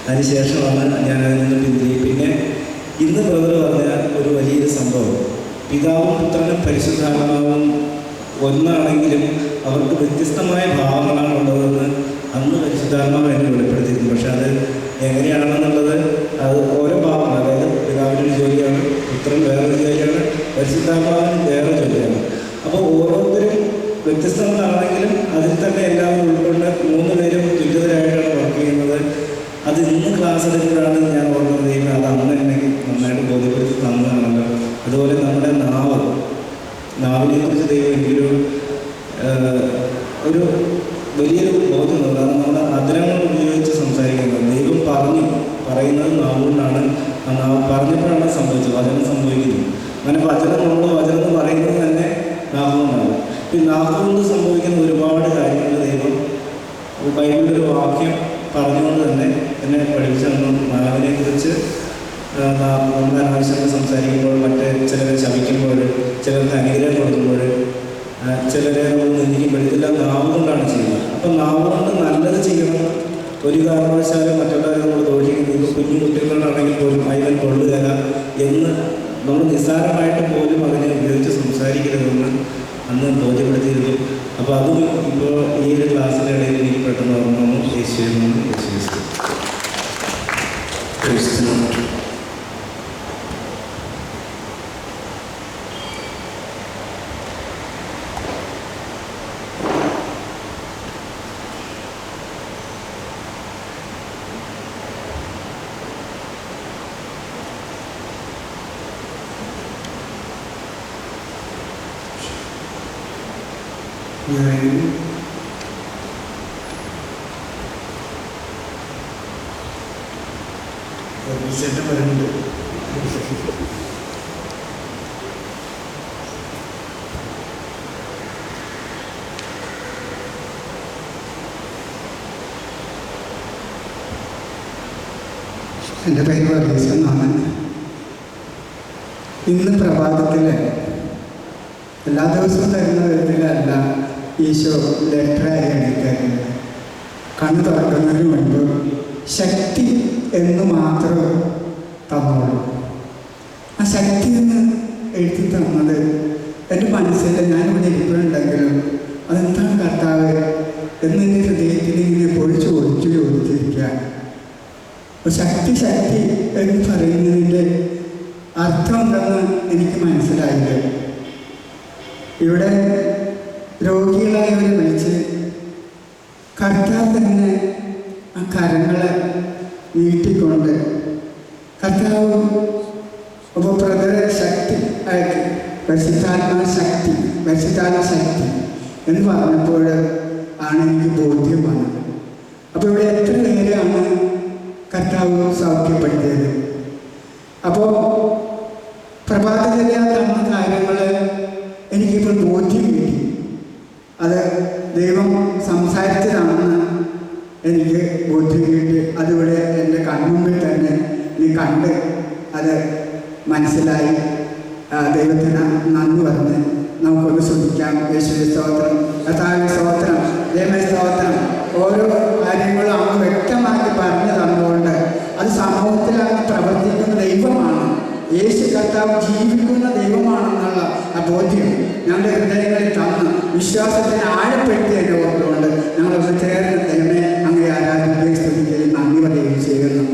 അതിനുശേഷമാണ് ഞാൻ അതിൽ നിന്ന് പിന്തിരി. പിന്നെ ഇന്ന് ബ്രദർ പറഞ്ഞ ഒരു വലിയൊരു സംഭവം, പിതാവും പുത്രനും പരിശുദ്ധാത്മാവും ഒന്നാണെങ്കിലും അവർക്ക് വ്യത്യസ്തമായ ഭാവങ്ങളാണ് ഉള്ളതെന്ന് അന്ന് പരിശുദ്ധാത്മാവ് എന്നെ വെളിപ്പെടുത്തിയിരുന്നു. പക്ഷെ അത് എങ്ങനെയാണെന്നുള്ളത് അത് ഓരോ ഭാവം, അതായത് പിതാവിനൊരു ജോലിയാണ്, പുത്രൻ വേറൊരു ജോലിയാണ്, പരിശുദ്ധാത്മാവിന് വേറെ ജോലിയാണ്. അപ്പോൾ ഓരോരുത്തരും വ്യത്യസ്തങ്ങളാണെങ്കിലും അതിൽ തന്നെ എല്ലാവരും ഉൾക്കൊണ്ട് 3 പേരും തുല്യതരായിട്ടാണ് വർക്ക് ചെയ്യുന്നത്. അത് ഇന്ന് ക്ലാസ് എടുക്കുമ്പോഴാണ് ഞാൻ ഓർമ്മ ചെയ്യുന്നത്. അത് അന്ന് എന്നെ നന്നായിട്ട് ബോധ്യപ്പെടുത്തി തന്നതാണല്ലോ. അതുപോലെ നമ്മുടെ നാവിനെ കുറിച്ച് ദൈവം എനിക്കൊരു വലിയൊരു ബോധ്യമുണ്ട്. കാരണം നമ്മുടെ അതിരങ്ങൾ ഉപയോഗിച്ച് സംസാരിക്കുന്നത്. ദൈവം പറയുന്നത് നാവുകൊണ്ടാണ്. ആ നാവ് പറഞ്ഞപ്പോഴാണ് സംഭവിച്ചത്, വചനം സംഭവിക്കുന്നത്. അങ്ങനെ വചനം എന്ന് പറയുന്നത് തന്നെ നാവുകൊണ്ടാണ്. ഈ നാവുകൊണ്ട് സംഭവിക്കുന്ന ഒരുപാട് കാര്യങ്ങൾ ദൈവം ബൈബിളിലൊരു വാക്യം പറഞ്ഞുകൊണ്ട് തന്നെ എന്നെ പഠിപ്പിച്ചു തന്നു. നാവിനെ കുറിച്ച് നമ്മുടെ ആവശ്യങ്ങൾ സംസാരിക്കുമ്പോൾ, ചിലരെ ശപിക്കുമ്പോൾ, ചിലർക്ക് അനുഗ്രഹം കൊടുക്കുമ്പോൾ, ചിലരെ നമ്മൾ നിന്ദിക്കുമ്പോൾ, ഇതെല്ലാം നാവ് കൊണ്ടാണ് ചെയ്യുന്നത്. അപ്പം നാവ് കൊണ്ട് നല്ലത് ചെയ്യണം. ഒരു കാരണവശാലും മറ്റുള്ളവരെ നമ്മൾ ദോഷിക്കുന്നത്. ഇപ്പോൾ കുഞ്ഞു കുട്ടികളാണെങ്കിൽ പോലും അതിനെ കൊള്ളുകയില്ല എന്ന് നമ്മൾ നിസ്സാരമായിട്ട് പോലും അതിനെ ഉപയോഗിച്ച് സംസാരിക്കരുതെന്ന് അന്ന് ബോധ്യപ്പെടുത്തിയിരുന്നു. അപ്പോൾ അതും ഇപ്പോൾ ഈ ഒരു ക്ലാസ്സിൻ്റെ ഇടയിൽ എനിക്ക് പെട്ടെന്ന് ഓർമ്മ വന്നു. യേശുവിനോട് വരുന്നുണ്ട്. എൻ്റെ പേര് വർഗീസ് എന്നാണ്. ഇന്ന് പ്രഭാതത്തിൽ എല്ലാ ദിവസവും തരുന്ന വിധത്തിലല്ല ഈശോ ലെറ്ററായി എഴുതിത്തരുന്നത്. കണ്ണു തുറക്കുന്നതിന് മുൻപ് ശക്തി എന്ന് മാത്രം തന്നോളൂ. ആ ശക്തി എന്ന് എഴുതി തന്നത് എൻ്റെ മനസ്സിൽ ഞാനിവിടെ ഇരിക്കുന്നുണ്ടെങ്കിലും അതെന്താണ് കർത്താവ് എന്നെൻ്റെ ഹൃദയത്തിൽ ഇങ്ങനെ പൊഴിച്ചു ചോദിച്ചിരിക്കുകയാണ്. ശക്തി എന്ന് പറയുന്നതിൻ്റെ അർത്ഥം എന്തെന്ന് എനിക്ക് മനസ്സിലായില്ല. ഇവിടെ രോഗികളായവരെ വിളിച്ച് കർത്താവ് തന്നെ ആ കരങ്ങളെ നീട്ടിക്കൊണ്ട് കർത്താവ് ഉപപ്രദരെ ശക്തി അയക്കി പരിശുദ്ധാത്മ ശക്തി എന്ന് പറഞ്ഞപ്പോൾ ആണ് എനിക്ക് ബോധ്യം വന്നത്. അപ്പോൾ ഇവിടെ എത്ര നേരെയാണ് കർത്താവ് സൗഖ്യപ്പെടുത്തിയത്. അപ്പോൾ പ്രഭാതത്തിലെ തന്ന കാര്യങ്ങൾ എനിക്കിപ്പോൾ ബോധ്യം കിട്ടി. അത് ദൈവം സംസാരിച്ചതാണെന്ന് എനിക്ക് ബോധ്യം കിട്ടി. അതിവിടെ എൻ്റെ കൺമുമ്പിൽ തന്നെ നീ കണ്ട് അത് മനസ്സിലായി. ദൈവത്തിന് നന്ദി പറഞ്ഞ് നമുക്കൊന്ന് ശ്രദ്ധിക്കാം. യേശുവേ സ്തോത്രം, കർത്താവേ സ്തോത്രം, ദൈവമേ സ്തോത്രം. ഓരോ കാര്യങ്ങളും അങ്ങ് വ്യക്തമാക്കി പറഞ്ഞു തന്നുകൊണ്ട് അത് സമൂഹത്തിൽ അങ്ങ് പ്രവർത്തിക്കുന്ന ദൈവമാണ്. യേശു കർത്താവ് ജീവിക്കുന്ന ദൈവമാണെന്നുള്ള ആ ബോധ്യം ഞങ്ങളുടെ ഹൃദയങ്ങളിൽ തന്ന് വിശ്വാസത്തിന് ആഴപ്പെടുത്തിയതിനെ ഓർത്തുകൊണ്ട് ഞങ്ങളൊന്ന് ചേർന്ന് ദൈവമേ അങ്ങനെ ആരാധിക്കുകയും സ്തുതിക്കുകയും നന്ദി പറയുകയും ചെയ്യുന്നു.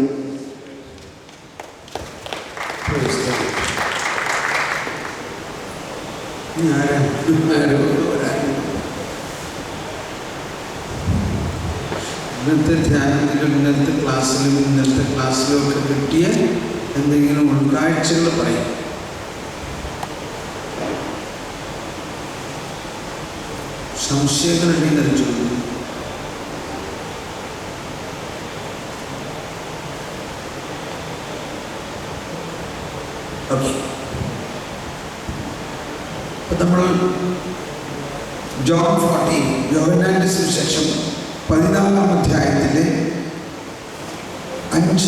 ഇന്നത്തെ ധ്യാനത്തിലും ഇന്നത്തെ ക്ലാസ്സിലും ഒക്കെ കിട്ടിയ എന്തെങ്കിലും ഉൾക്കാഴ്ചകൾ പറയും. സംശയങ്ങളുണ്ടെങ്കിൽ അത് ചോദിക്കും. ഓക്കെ, അപ്പം നമ്മൾ ജോൺ 14 യോഹന്നാന്റെ സുവിശേഷം 14-ാം അധ്യായത്തിലെ 5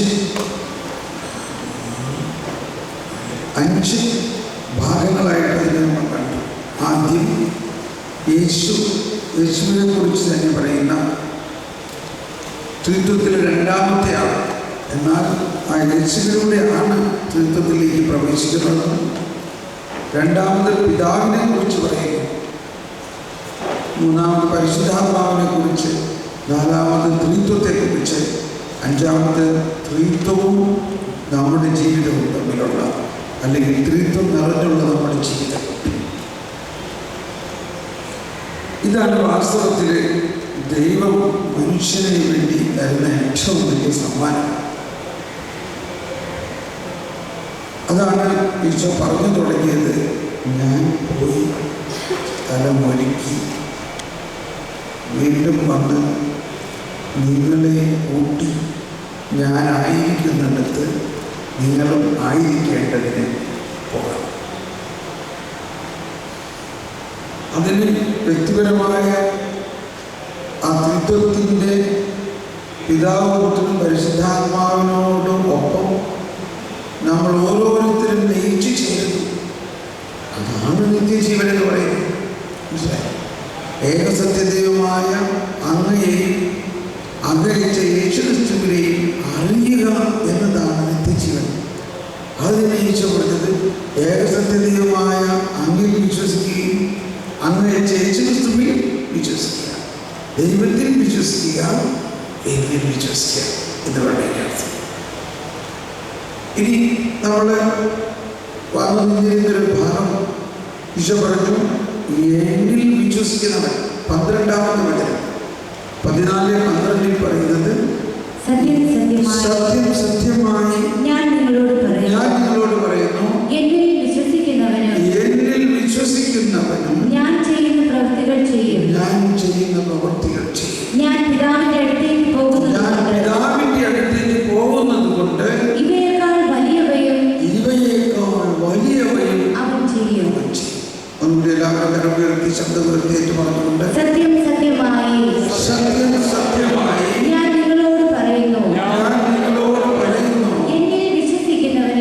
ഭാഗങ്ങളായിട്ട് അതിനെ നമ്മൾ കണ്ടു. ആദ്യം യേശുവിനെ കുറിച്ച് തന്നെ പറയുന്ന ത്രിത്വത്തിലെ 2-ാമത്തെ ആൾ യേശുവിലൂടെയാണ് ത്രിത്വത്തിലേക്ക് പ്രവേശിക്കുന്നത്. രണ്ടാമത് പിതാവിനെ കുറിച്ച് പറയുന്നു, മൂന്നാമത് പരിശുദ്ധാത്മാവിനെ കുറിച്ച്, നാലാമത് ത്രിത്വത്തെക്കുറിച്ച്, അഞ്ചാമത് ത്രിത്വവും നമ്മുടെ ജീവിതവും തമ്മിലുള്ള, അല്ലെങ്കിൽ ത്രിത്വം നിറഞ്ഞുള്ള നമ്മുടെ ജീവിതം. ഇതാണ് വാസ്തവത്തിൽ ദൈവം മനുഷ്യന് വേണ്ടി തരുന്ന ഏറ്റവും വലിയ സമ്മാനം. അതാണ് ഈശോ പറഞ്ഞു തുടങ്ങിയത്, ഞാൻ പോയി സ്ഥലമൊരുക്കി വീണ്ടും വന്ന് നിങ്ങളെ കൂട്ടി ഞാനായിരിക്കുന്നിടത്ത് നിങ്ങളും ആയിരിക്കേണ്ടതിന് പോകണം. അതിന് വ്യക്തിപരമായ ആ ത്രിത്വത്തിൻ്റെ പിതാവ് പുത്രൻ പരിശുദ്ധാത്മാവിനോടും ഒപ്പം നമ്മൾ ഓരോരുത്തരും ലയിച്ചു ചേരുന്നു. അതാണ് നിത്യജീവൻ എന്ന് പറയുന്നത്. മനസ്സിലായി? ഏകസത്യദൈവമായ അങ്ങയെയും അങ്ങയച്ച യേശുക്രിസ്തുവിനെയും അറിയുക എന്നതാണ് നിത്യജീവൻ. അതിനെ ഈശോ പറഞ്ഞത്, ഏകസത്യദൈവമായ അങ്ങയിൽ വിശ്വസിക്കുകയും അങ്ങയച്ച യേശുക്രിസ്തുവിൽ വിശ്വസിക്കുക, ദൈവത്തിൽ വിശ്വസിക്കുക, എന്നിൽ വിശ്വസിക്കുക എന്നുള്ള അർത്ഥം. ഇനി നമ്മൾ വന്നിരിക്കുന്നൊരു ഭാഗം ഈശോ പറഞ്ഞു, എന്നിൽ വിശ്വസിക്കുന്നവൻ, 12-ാമത്തെ വചനം 14-12 പറയുന്നത്, സത്യം സത്യമായി ഞാൻ നിങ്ങളോട് പറയുന്നു, എന്നിൽ വിശ്വസിക്കുന്നവനും ഞാൻ ചെയ്യുന്ന പ്രവൃത്തികൾ ചെയ്യും. ഞാൻ പിതാവിന്റെ അടുത്തേക്ക് പോകുന്നത് കൊണ്ട് ഇവയേക്കാൾ വലിയവയും അവൻ ചെയ്യും. ഒന്നുകൂടി എല്ലാവരും കരമുയർത്തി ശബ്ദം ഉയർത്തിയിട്ട് പറഞ്ഞുകൊണ്ട്, സത്യം സത്യമായി ഞാൻ നിങ്ങളോട് പറയുന്നു, എന്നിൽ വിശ്വസിക്കുന്നവൻ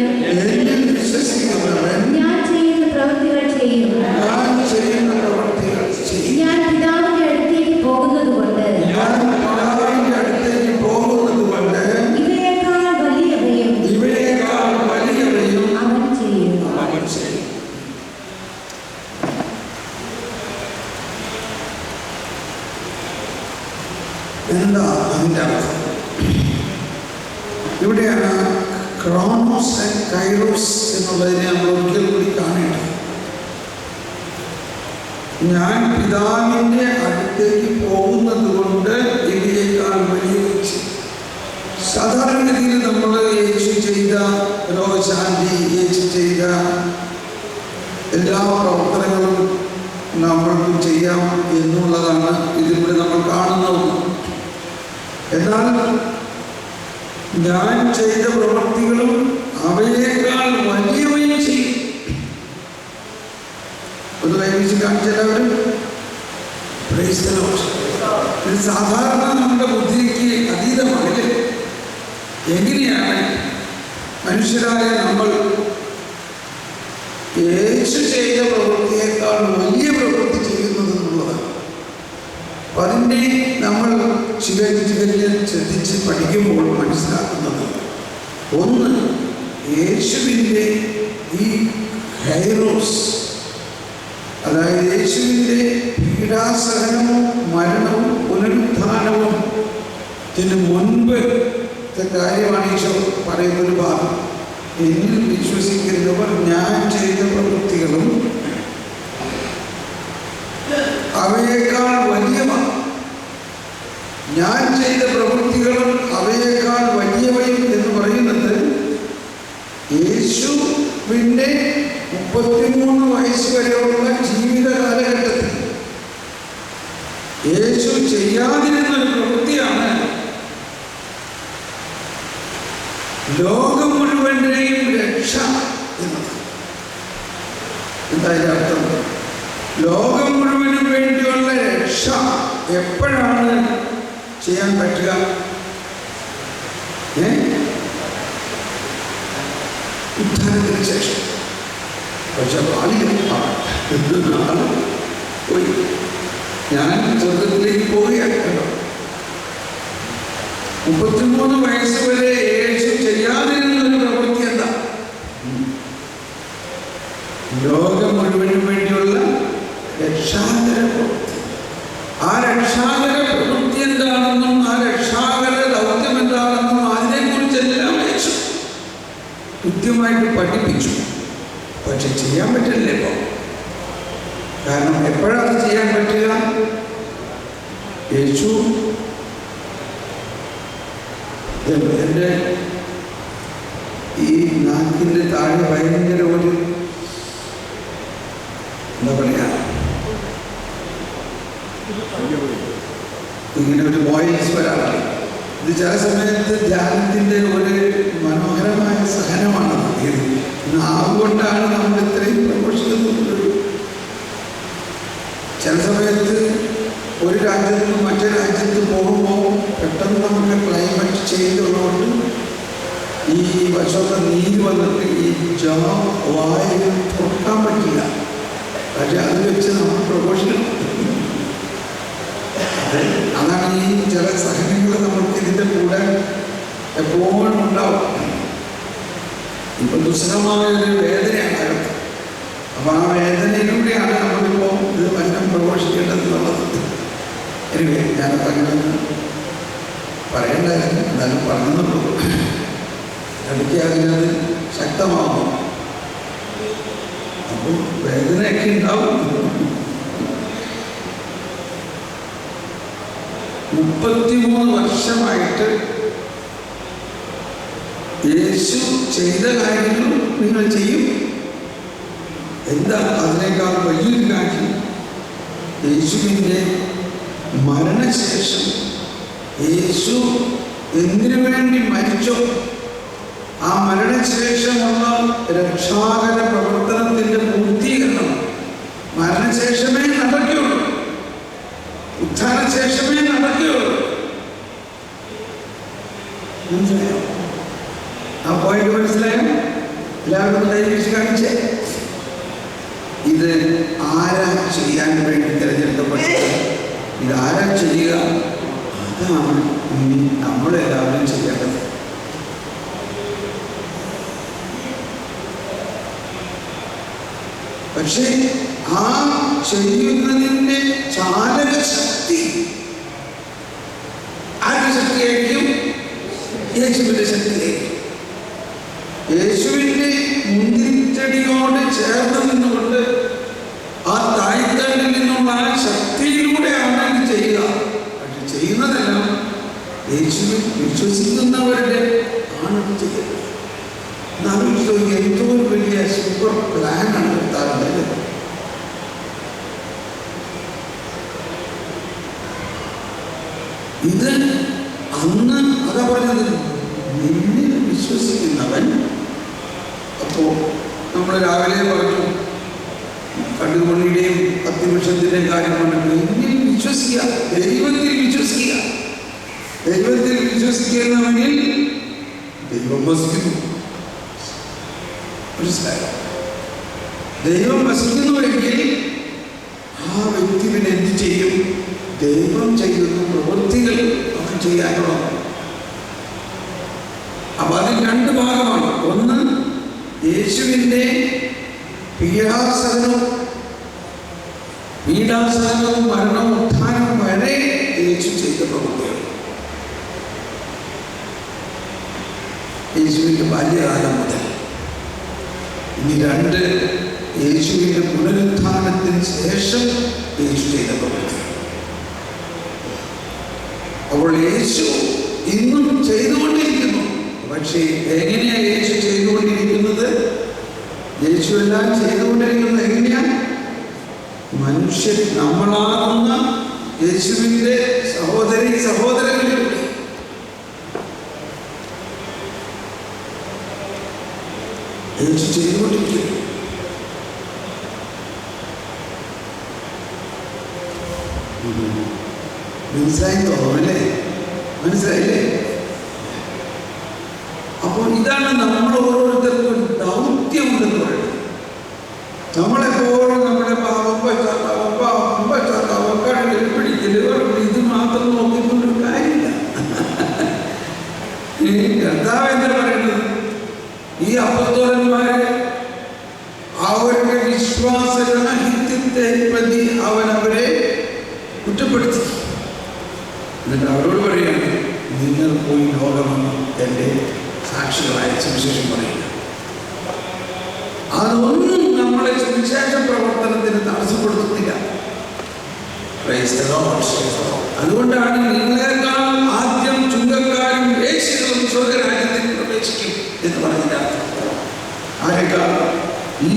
ഞാൻ ചെയ്യുന്ന പ്രവൃത്തികൾ ചെയ്യും. ഞാൻ പിതാവിന്റെ അടുത്തേക്ക് പോകുന്നത് കൊണ്ട് ഇവയേക്കാൾ വലിയവയും അവൻ ചെയ്യും. എന്താ അതിൻ്റെ അർത്ഥം? ഇവിടെയാണ് ക്രോണോസ് ആൻഡ് കൈറോസ് എന്നുള്ളതിനെ നമ്മൾ ഒരിക്കൽ കൂടി കാണേണ്ടത്. ഞാൻ പിതാവിൻ്റെ അടുത്തേക്ക് പോകുന്നത് കൊണ്ട് ഇവയേക്കാൾ വലിയ. സാധാരണഗതിയിൽ നമ്മൾ യേശു ചെയ്ത രോഗശാന്തി, യേശു ചെയ്ത എല്ലാ പ്രവർത്തനങ്ങളും നമ്മൾക്കും ചെയ്യാം എന്നുള്ളതാണ് ഇതിലൂടെ നമ്മൾ കാണുന്നത്. എന്നാൽ ഞാൻ ചെയ്ത പ്രവൃത്തികളും അവയേക്കാൾ വലിയവയും ചെയ്യും. ഒന്ന് കൈവച്ച് കാണിച്ചെല്ലാവരും. ഇത് സാധാരണ നമ്മുടെ ബുദ്ധിക്ക് അതീതമാണെങ്കിൽ എങ്ങനെയാണ് മനുഷ്യരായ നമ്മൾ യേശു ചെയ്ത പ്രവൃത്തിയേക്കാൾ വലിയ പ്രവൃത്തി ചെയ്യുന്നത് എന്നുള്ളതാണ്. അപ്പം അതിൻ്റെ നമ്മൾ ശ്രദ്ധിച്ച് പഠിക്കുമ്പോൾ മനസ്സിലാക്കുന്നത്, ഒന്ന്, യേശുവിൻ്റെ ഈ ഹൈറോസ്, അതായത് യേശുവിൻ്റെ പീഡാസഹനവും മരണവും പുനരുത്ഥാനവും മുൻപ് കാര്യമാണ് ഈശോ പറയുന്നൊരു ഭാഗം. എന്നിൽ വിശ്വസിക്കുന്നവർ ഞാൻ ചെയ്ത പ്രവൃത്തികളും അവയേക്കാൾ വലിയവയാണ്. ഞാൻ ചെയ്ത പ്രവൃത്തികളും അവയേക്കാൾ വലിയവയും എന്ന് പറയുന്നത് യേശുവിൻ്റെ 33 വയസ്സ് വരെയുള്ള ജീവിത കാലഘട്ടത്തിൽ യേശു ചെയ്യാതിരുന്നൊരു പ്രവൃത്തിയാണ് ലോകം മുഴുവൻ്റെയും രക്ഷ എന്നത്. എന്തായാലും അർത്ഥം, ലോകം മുഴുവനും വേണ്ടിയുള്ള രക്ഷ എപ്പോഴാണ് ചെയ്യാൻ പറ്റുക? ഉദ്ധാനത്തിന് ശേഷം. പക്ഷെ പോയി ഞാൻ സ്വർഗത്തിലേക്ക് പോവുകയാണ്. 33 വയസ്സ് വരെ യേശു ചെയ്യാതിരുന്ന കൃത്യമായിട്ട് പഠിപ്പിച്ചു. പക്ഷെ ചെയ്യാൻ പറ്റില്ല ഇപ്പോൾ. കാരണം എപ്പോഴാണ് ചെയ്യാൻ പറ്റുക? യേശു എൻ്റെ ഈ നാക്കിൻ്റെ താഴെ ഭയങ്കര ഒരു എന്താ പറയുക, ഇങ്ങനെ ഒരു വോയിസ് വരാറില്ല. ഇത് ചില സമയത്ത് ധ്യാനത്തിൻ്റെ ഒരു മനോഹരമായ സഹനമാണ്. ഇത് നാവുകൊണ്ടാണ് നമ്മൾ ഇത്രയും പ്രഘോഷിക്കുന്നത്. ചില സമയത്ത് ഒരു രാജ്യത്ത് നിന്ന് മറ്റൊരു രാജ്യത്ത് പോകുമ്പോൾ പെട്ടെന്ന് നമുക്ക് ക്ലൈമറ്റ് ചേഞ്ച് ഉള്ളതുകൊണ്ട് ഈ വശമൊക്കെ നീര് വന്നിട്ട് ഈ വായു തുറക്കാൻ പറ്റില്ല. പക്ഷെ അത് വെച്ച് നമ്മൾ പ്രഘോഷിക്കണം. അതാണ് ഈ ചില സഹനങ്ങൾ നമുക്ക് ഇതിൻ്റെ കൂടെ എപ്പോഴും ഉണ്ടാവും. ഇപ്പം ദുസ്സഹമായൊരു വേദനയാണ് അകത്ത്. അപ്പം ആ വേദനയിലൂടെയാണ് നമ്മളിപ്പോൾ ഇത് വചനം പ്രഘോഷിക്കേണ്ടതെന്നുള്ളത്. എനിവേ, ഞാനത് അങ്ങനെ പറയേണ്ടായിരുന്നു, എന്നാലും പറഞ്ഞെന്നുള്ളൂ. ഇടയ്ക്ക് അതിനത് ശക്തമാകും. അപ്പോൾ വേദനയൊക്കെ ഉണ്ടാവും. 33 വർഷമായിട്ട് യേശു ചെയ്ത കാര്യങ്ങൾ നിങ്ങൾ ചെയ്യും. എന്താ അതിനേക്കാൾ വലിയൊരു കാര്യം? യേശുവിൻ്റെ മരണശേഷം യേശു എന്തിനു വേണ്ടി മരിച്ചോ ആ മരണശേഷമുള്ള രക്ഷാകര പ്രവർത്തനത്തിൻ്റെ പൂർത്തീകരണം മരണശേഷമേ നടക്കുകയുള്ളൂ, ഉത്ഥാനശേഷമേ നടക്കുകയുള്ളൂ. മനസ്സിലായോ? ആ പോയിന്റ് മനസ്സിലായോ? എല്ലാവർക്കും ധൈര്യം കാണിച്ചേ. ഇത് ആരാ ചെയ്യാൻ വേണ്ടി തിരഞ്ഞെടുക്കപ്പെട്ടത്? ഇതാരാ ചെയ്യുക? അതാണ് ഇനി നമ്മളെല്ലാവരും ചെയ്യേണ്ടത്. പക്ഷേ ആ ചെയ്യുന്നതിൻ്റെ ചാലകശക്തി ആരുടെ ശക്തിയായിരിക്കും? യേശുവിൻ്റെ ശക്തിയായിരിക്കും. യേശുവിൻ്റെ മുന്തിരിച്ചെടിയോട് ചേർന്ന് നിന്നുകൊണ്ട് ആ താഴ്ത്തണ്ടിൽ നിന്നുള്ള ആ ശക്തിയിലൂടെയാണ് ഇത് ചെയ്യുക. പക്ഷെ ചെയ്യുന്നതെല്ലാം യേശുവിൽ വിശ്വസിക്കുന്നവരുടെ ആണ് ചെയ്യുന്നത്. എന്തോ വലിയ സൂപ്പർ പ്ലാനാണ് എടുത്താറുണ്ട്. ഇത് അന്ന് അതാ പറഞ്ഞത്, നിന്നിൽ വിശ്വസിക്കുന്നവൻ. അപ്പോൾ നമ്മൾ രാവിലെ പറഞ്ഞു കണ്ടുകൊള്ളിയുടെയും 10 വർഷത്തിൻ്റെയും കാര്യം പറഞ്ഞു. എന്നിൽ വിശ്വസിക്കുക, ദൈവത്തിൽ വിശ്വസിക്കുക. ദൈവത്തിൽ വിശ്വസിക്കുന്നവനിൽ ദൈവം വസിക്കുന്നു. മനസ്സിലായോ? ദൈവം വസിക്കുന്നുവെങ്കിൽ ആ വ്യക്തി പിന്നെ എന്ത് ചെയ്യും? ദൈവം ചെയ്യുന്ന പ്രവൃത്തികൾ അവൻ ചെയ്യാനുള്ളതാണ്. അപ്പൊ അതിൽ 2 ഭാഗമാണ്. ഒന്ന് യേശുവിൻ്റെ പീഡാസനവും മരണവും ഉത്ഥാനം വരെ യേശു ചെയ്ത പ്രവൃത്തികൾ. യേശുവിൻ്റെ ബാല്യകാലം മുതൽ. ഇനി 2 യേശുവിൻ്റെ പുനരുത്ഥാനത്തിന് ശേഷം യേശു ചെയ്ത പ്രവൃത്തി. അപ്പോൾ യേശു ഇന്നും ചെയ്തുകൊണ്ടിരിക്കുന്നു. പക്ഷേ എങ്ങനെയാണ് യേശു ചെയ്തുകൊണ്ടിരിക്കുന്നത്? യേശു എല്ലാം ചെയ്തുകൊണ്ടിരിക്കുന്നത് എങ്ങനെയാണ്? മനുഷ്യൻ നമ്മളാകുന്ന യേശുവിൻ്റെ സഹോദരങ്ങളിലൂടെ. യേശു ചെയ്തുകൊണ്ടിരിക്കുന്നു. മനസ്സിലായി തോന്നല്ലേ? മനസ്സിലായില്ലേ? അപ്പോൾ ഇതാണ് നമ്മൾ ഓരോരുത്തർക്കും ദൗത്യമുണ്ടെന്ന് പറയുന്നത്. നമ്മളെപ്പോഴും നമ്മുടെ പാവം പശ്ചാത്താപം കടലിൽ പിടിക്കല് ഇത് മാത്രം നോക്കിക്കൊണ്ടൊരു കാര്യമില്ല. കർത്താവ് എന്താ പറയുന്നത്? ഈ അപ്പസ്തോലന്മാരെ അവരുടെ വിശ്വാസരാഹിത്യത്തെ പ്രതി അവരെ കുറ്റപ്പെടുത്തി. എന്നിട്ട് അവരോട് പറയുകയാണ്, നിങ്ങൾ പോയി ലോകമെന്ന് എൻ്റെ സാക്ഷികളായ സുവിശേഷം പറയുക. അതൊന്നും നമ്മളെ സുവിശേഷ പ്രവർത്തനത്തിന് തടസ്സപ്പെടുത്തുന്നില്ല. അതുകൊണ്ടാണ് നിങ്ങളെക്കാൾ ആദ്യം ചുങ്കക്കാരും വേശ്യകളും സ്വർഗരാജ്യത്തിൽ പ്രവേശിക്കും എന്ന് പറഞ്ഞില്ല. ആരെക്കാൾ? ഈ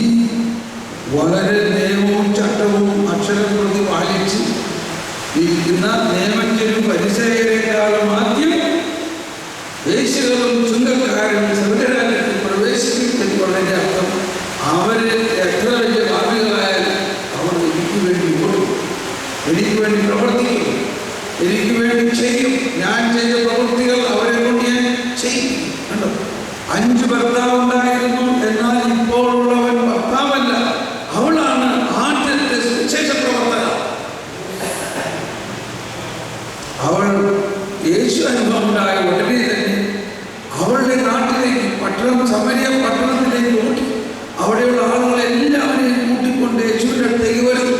വളരെ നിയമവും ചട്ടവും അക്ഷരം പ്രതി പാലിച്ച് ഇരിക്കുന്ന നിയമജ്ഞരും പരിസരക്കാളും ആദ്യം വേശ്യകളും ചുങ്കക്കാരും സ്വർഗരാജ്യത്തിൽ പ്രവേശിക്കും എന്ന് പറഞ്ഞതിന്റെ അർത്ഥം അവര് എത്ര വലിയ ഭാവികളായാലും അവർ എനിക്ക് വേണ്ടി ഓടും, എനിക്ക് വേണ്ടി പ്രവർത്തിക്കും, എനിക്ക് വേണ്ടി ചെയ്യും. ഞാൻ ചെയ്ത പ്രവൃത്തികൾ അവരെ കൊണ്ട് ഞാൻ ചെയ്യും. കണ്ടോ, 5 ഭർത്താവുണ്ടായിരുന്നു, എന്നാൽ ഇപ്പോൾ ഉള്ളവൻ ഭർത്താവല്ല, അവളാണ് ആദ്യത്തെ സുവിശേഷ പ്രവർത്തക. അവൾ യേശു അനുഭവം ഉണ്ടായ ഉടനെ തന്നെ അവളുടെ നാട്ടിലേക്ക് സമരിയ പട്ടണത്തിലേക്ക് ഓടി. അവിടെയുള്ള ആളുകളെ എല്ലാവരെയും കൂട്ടിക്കൊണ്ട് യേശുവിൻ്റെ അടുത്തേക്ക് വരുന്നു.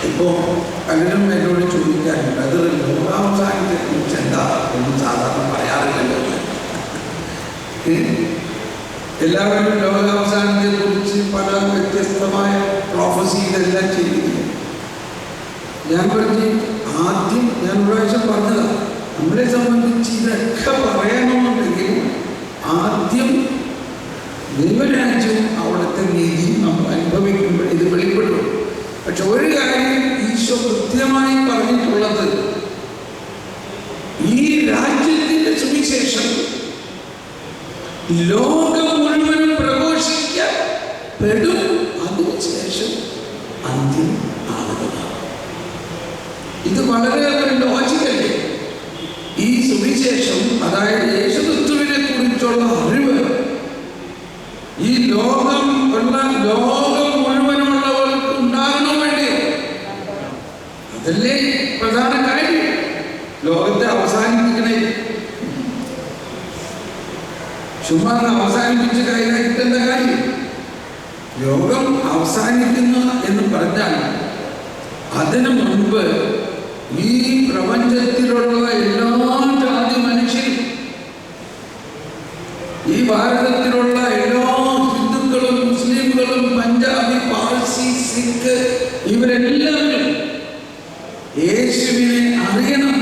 ഇപ്പോൾ പലരും എന്നോട് ചോദിക്കാറുണ്ട്, അത് ലോകാവസാനത്തെ കുറിച്ച് എന്താ ഒന്നും സാധാരണ പറയാറില്ലല്ലോ. എല്ലാവരും ലോകാവസാനത്തെ കുറിച്ച് പല വ്യത്യസ്തമായ പ്രൊഫസിയിലെല്ലാം ചെയ്യുന്നു. ഞാൻ പറഞ്ഞു, ആദ്യം ഞാൻ ഒരു പ്രാവശ്യം പറഞ്ഞതാണ്, നമ്മളെ സംബന്ധിച്ച് ഇതൊക്കെ പറയണമെന്നുണ്ടെങ്കിൽ ആദ്യം ദൈവരാജ്യവും അവിടുത്തെ നീതിയും നമ്മൾ അനുഭവിക്കുമ്പോൾ ഇത് വെളിപ്പെടും. പക്ഷെ ഒരു കാര്യം ഈശോ കൃത്യമായി പറഞ്ഞിട്ടുള്ളത്, ഈ രാജ്യത്തിന്റെ സുവിശേഷം ലോകം മുഴുവനും പ്രഘോഷിക്കപ്പെടും, അതിനുശേഷം അന്ത്യം ആകുന്നതാണ്. ഇത് വളരെ ലോജിക്കല്ലേ? ഈ സുവിശേഷം, അതായത് യേശുക്രിസ്തുവിനെ കുറിച്ചുള്ള അറിവ് ഈ ലോകം മുഴുവനുമുള്ളവർക്ക് ഉണ്ടാകണോ വേണ്ടിയോ? അതല്ലേ പ്രധാന കാര്യം. ലോകത്തെ അവസാനിപ്പിക്കണേ, ചുമ്മാ അവസാനിപ്പിച്ച് കയ്യിലാക്കിട്ടേണ്ട കാര്യം. ലോകം അവസാനിക്കുന്നു എന്ന് പറഞ്ഞാൽ അതിനു മുൻപ് ഈ പ്രപഞ്ചത്തിലുള്ള എല്ലാ ജാതി മനുഷ്യരും, ഈ ഭാരതത്തിലുള്ള എല്ലാ ഹിന്ദുക്കളും മുസ്ലിംകളും പഞ്ചാബി പാഴ്സി സിഖ് ഇവരെല്ലാവരും യേശുവിനെ അറിയണം.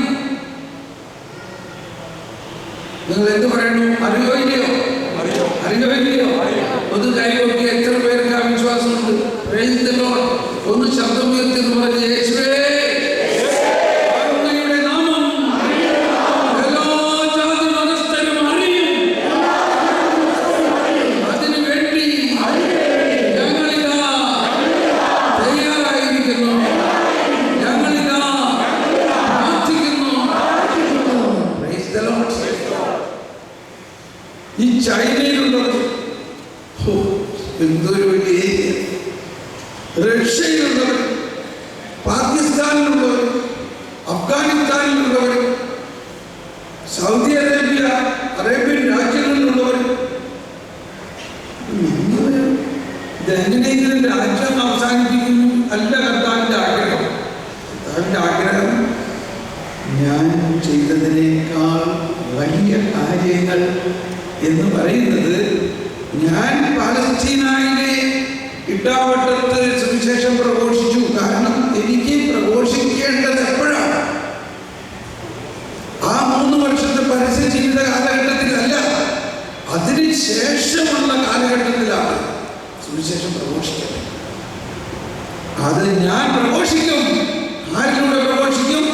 നിങ്ങൾ എന്ത് പറയണു? അറിയോ ഇല്ലയോ? അറിയോ ഇല്ലയോ? ഒന്ന് കൈകൊട്ടി എത്ര പേർക്ക് ആ വിശ്വാസമുണ്ട്? Praise the Lord. ഒന്ന് ശബ്ദം ഉയർത്തി പറഞ്ഞ് യേശുവേ ഈ ചൈനയിലുള്ളവർ, എന്തൊരു വലിയ ഏരിയ, റഷ്യയിലുള്ളവർ, പാകിസ്ഥാനിലുള്ളവർ, അഫ്ഗാനിസ്ഥാനിലുള്ളവർ, സൗദി അറേബ്യ, അറേബ്യൻ രാജ്യങ്ങളിലുള്ളവർ, ഇതെങ്ങനെയെങ്കിലും രാജ്യം അവസാനിപ്പിക്കുന്നു അല്ല കർത്താവിൻ്റെ ആഗ്രഹം. കർത്താവിൻ്റെ ആഗ്രഹം ഞാൻ ചെയ്തതിനേക്കാൾ വലിയ കാര്യങ്ങൾ എന്ന് പറയുന്നത്, ഞാൻ പാലസ്തീനായിലെ ഇട്ടാവട്ടത്ത് സുവിശേഷം പ്രഘോഷിച്ചു. കാരണം എനിക്ക് പ്രഘോഷിക്കേണ്ടത് എപ്പോഴാണ്? ആ 3 വർഷത്തെ പരസ്യ ജീവിത കാലഘട്ടത്തിലല്ല, അതിനുശേഷമുള്ള കാലഘട്ടത്തിലാണ് സുവിശേഷം പ്രഘോഷിക്കുന്നത്. അത് ഞാൻ പ്രഘോഷിക്കും. ആരിലൂടെ പ്രഘോഷിക്കും?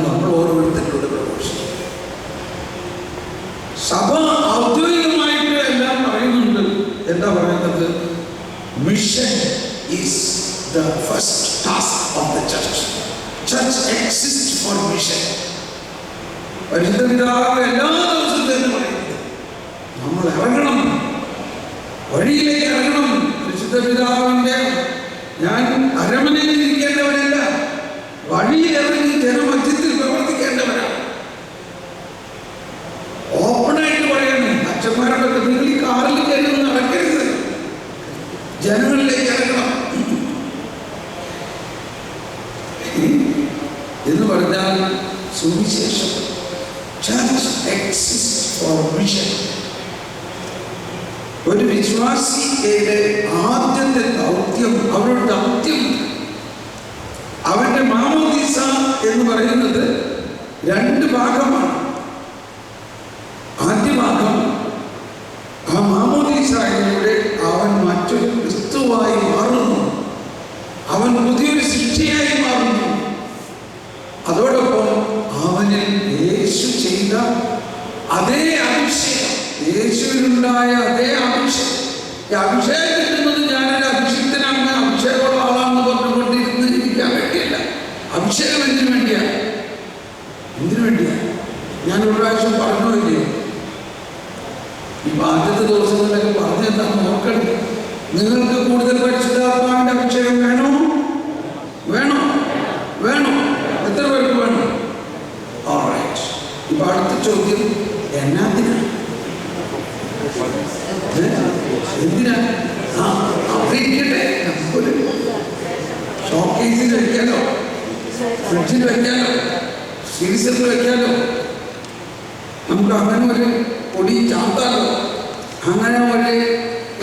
നമ്മൾ ഓരോരുത്തരിലൂടെ പ്രഘോഷിക്കും. സഭ ഔദ്യോഗികമായിട്ട് എല്ലാം പറയുന്നുണ്ട്. എന്താ പറയുന്നത്? Mission is the first task of the church. Church exist four mission. പരിശുദ്ധ പിതാവ് എല്ലാ ദിവസവും തന്നെ പറയുന്നത് നമ്മൾ ഇറങ്ങണം, വഴിയിലേക്ക് ഇറങ്ങണം. പരിശുദ്ധ പിതാവിന്റെ ഞാൻ അരമനയിൽ ഇരിക്കേണ്ടവരല്ല, വഴിയിലിറങ്ങി ജനമധ്യത്തിൽ പ്രവർത്തിക്കേണ്ടവരാണ്. ഓപ്പണായിട്ട് പറയണം. അച്ഛന്മാരോടൊക്കെ നിങ്ങൾ ഈ കാറിൽ കയറി നടക്കരുത്, ജനങ്ങളിലേക്ക് ഇറങ്ങണം എന്ന് പറഞ്ഞാൽ സുവിശേഷം. Church exist four mission. ഒരു വിശ്വാസിയുടെ ആദ്യത്തെ ദൗത്യം, അവരുടെ ദൗത്യം, അവന്റെ മാമോദീസ എന്ന് പറയുന്നത് 2 ഭാഗമാണ്. ആദ്യ ഭാഗം, ആ മാമോദീസയിലൂടെ അവൻ മറ്റൊരു ക്രിസ്തുവായി മാറുന്നു, അവൻ പുതിയൊരു സൃഷ്ടിയായി മാറുന്നു. അതോടൊപ്പം അവനിൽ യേശു ചെയ്ത അതേ അഭിഷേകം, യേശുവിനുണ്ടായ അതേ അഭിഷേകം. ഈ അഭിഷേകം കിട്ടുന്നത് ഞാനൊരു അഭിഷേകത്തിനാണ്, അഭിഷേകമുള്ള ആളാണെന്ന് പറഞ്ഞുകൊണ്ടിരുന്ന് ഇരിക്കാൻ വേണ്ടിയല്ല. അഭിഷേകം എന്തിനു വേണ്ടിയാണ്? എന്തിനു വേണ്ടിയാണ്? ഞാൻ ഒരു പ്രാവശ്യം പറഞ്ഞു ഇല്ലേ, ഈ ആദ്യത്തെ ദിവസങ്ങളിലൊക്കെ പറഞ്ഞെന്താന്ന് നോക്കണം. നിങ്ങൾക്ക് കൂടുതൽ പരിശുദ്ധാത്മാവിന്റെ അഭിഷേകം വേണോ? വേണോ? വേണോ? എത്ര പേർക്ക് വേണം? ഓൾറൈറ്റ്. ഇപ്പൊ അടുത്ത ചോദ്യം, എന്നാത്തിനാണ്? എന്തിനാ? അവിടെ ഇരിക്കട്ടെ, നമുക്കൊരു ഷോക്കേസിൽ വെക്കാലോ, ഫ്രിഡ്ജിൽ വെക്കാലോ, സീരീസറിൽ വെക്കാലോ, നമുക്ക് അങ്ങനെ ഒരു പൊടി ചാത്താലോ, അങ്ങനെ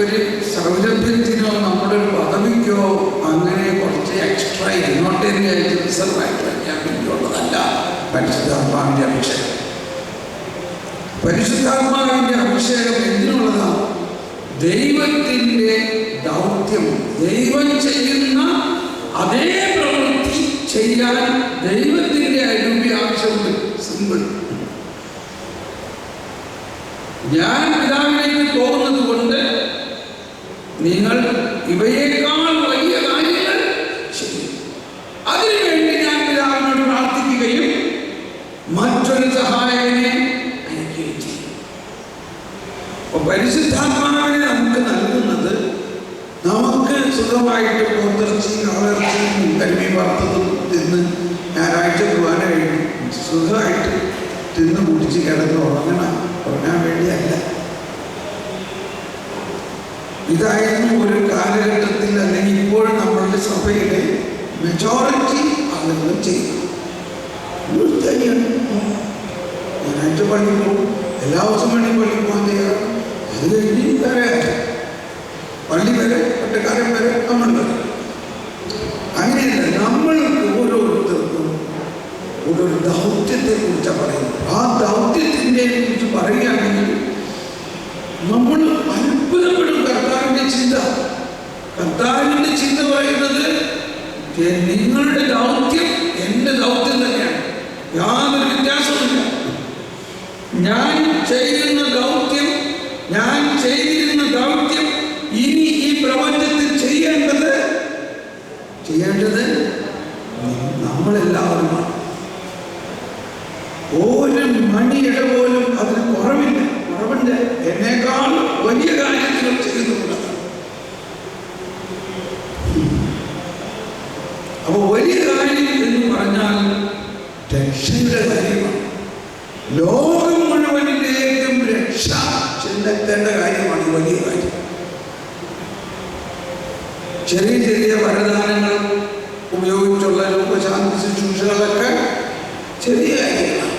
ഒരു സൗരഭ്യത്തിനോ നമ്മുടെ ഒരു പദവിക്കോ അങ്ങനെ കുറച്ച് എക്സ്ട്രാ ഇന്നോട്ടേറിയായിട്ട് റിസർവായിട്ട് വയ്ക്കാൻ വേണ്ടിയുള്ളതല്ല പരിശുദ്ധാത്മാവിൻ്റെ അഭിഷേകം. പരിശുദ്ധാത്മാവിൻ്റെ അഭിഷേകം എന്തിനുള്ളതാണ്? ദൈവത്തിൻ്റെ ദൗത്യം, ദൈവം ചെയ്യുന്ന അതേ പ്രവൃത്തി ചെയ്യാൻ ദൈവത്തിൻ്റെ അനുമതി ആവശ്യമുണ്ട്. സിമ്പിൾ. ഞാൻ പിതാവിലേക്ക് പോകുന്നത് കൊണ്ട് നിങ്ങൾ ഇവയേക്കാൾ വലിയ കാര്യങ്ങൾ ചെയ്യും. അതിനുവേണ്ടി ഞാൻ പിതാവിനോട് പ്രാർത്ഥിക്കുകയും മറ്റൊരു സഹായകനെ അയക്കുകയും ചെയ്യും. അപ്പൊ പരിശുദ്ധാത്മാവിനെ നമുക്ക് നൽകുന്നത് നമുക്ക് സുഖമായിട്ട് പോത്തിറച്ചിയും കാളിറച്ചിയും കരിമീൻ വറുത്തതും തിന്ന് ഞായറാഴ്ച കുർബാന കഴിഞ്ഞു സുഖമായിട്ട് തിന്ന് കുടിച്ച് കിടന്ന് ഉറങ്ങാൻ വേണ്ടിയല്ല. ഇതായിരുന്നു ഒരു കാലഘട്ടത്തിൽ, അല്ലെങ്കിൽ ഇപ്പോൾ നമ്മളുടെ സഭയുടെ മെജോറിറ്റി ആളുകളും ചെയ്യുന്നു. ഞായറാഴ്ച പള്ളി പോകും, എല്ലാ ദിവസവും പള്ളി പോകാൻ തയ്യാറാണ്. അത് കഴിഞ്ഞ് വരെ പള്ളി വരെ ഒറ്റക്കാരൻ വരെ നമ്മൾ വരും. അങ്ങനെയല്ല, നമ്മൾക്ക് ഓരോരുത്തർക്കും ഒരു ദൗത്യത്തെ കുറിച്ച് പറയുന്നത്. ആ ദൗത്യത്തിനെ കുറിച്ച് പറയുകയാണെങ്കിൽ നമ്മൾ അത്ഭുതപ്പെടും. കർത്താവിന്റെ ചിന്ത പറയുന്നത് നിങ്ങളുടെ ദൗത്യം എൻ്റെ ദൗത്യം തന്നെയാണ്, യാതൊരു വ്യത്യാസമില്ല. ഞാൻ ചെയ്യുന്ന ദൗത്യം, ഞാൻ ചെയ്തിരുന്ന ദൗത്യം ഇനി ഈ പ്രപഞ്ചത്തിൽ ചെയ്യേണ്ടത് നമ്മളെല്ലാവരുമാണ്. ഒരു മണിയുടെ പോലും അതിന് കുറവുണ്ട്. എന്നേക്കാൾ വലിയ കാര്യങ്ങൾ ചെയ്യുന്നുണ്ട്. അപ്പൊ വലിയ കാര്യം എന്ന് പറഞ്ഞാൽ രക്ഷയുടെ കാര്യമാണ്. ലോകം മുഴുവനിലേക്കും രക്ഷ ചെന്നെത്തേണ്ട കാര്യമാണ് വലിയ കാര്യം. ചെറിയ ചെറിയ വരദാനങ്ങൾ ഉപയോഗിച്ചുള്ള ലോകശാന്തി ശുശ്രൂഷകളൊക്കെ ചെറിയ കാര്യങ്ങളാണ്.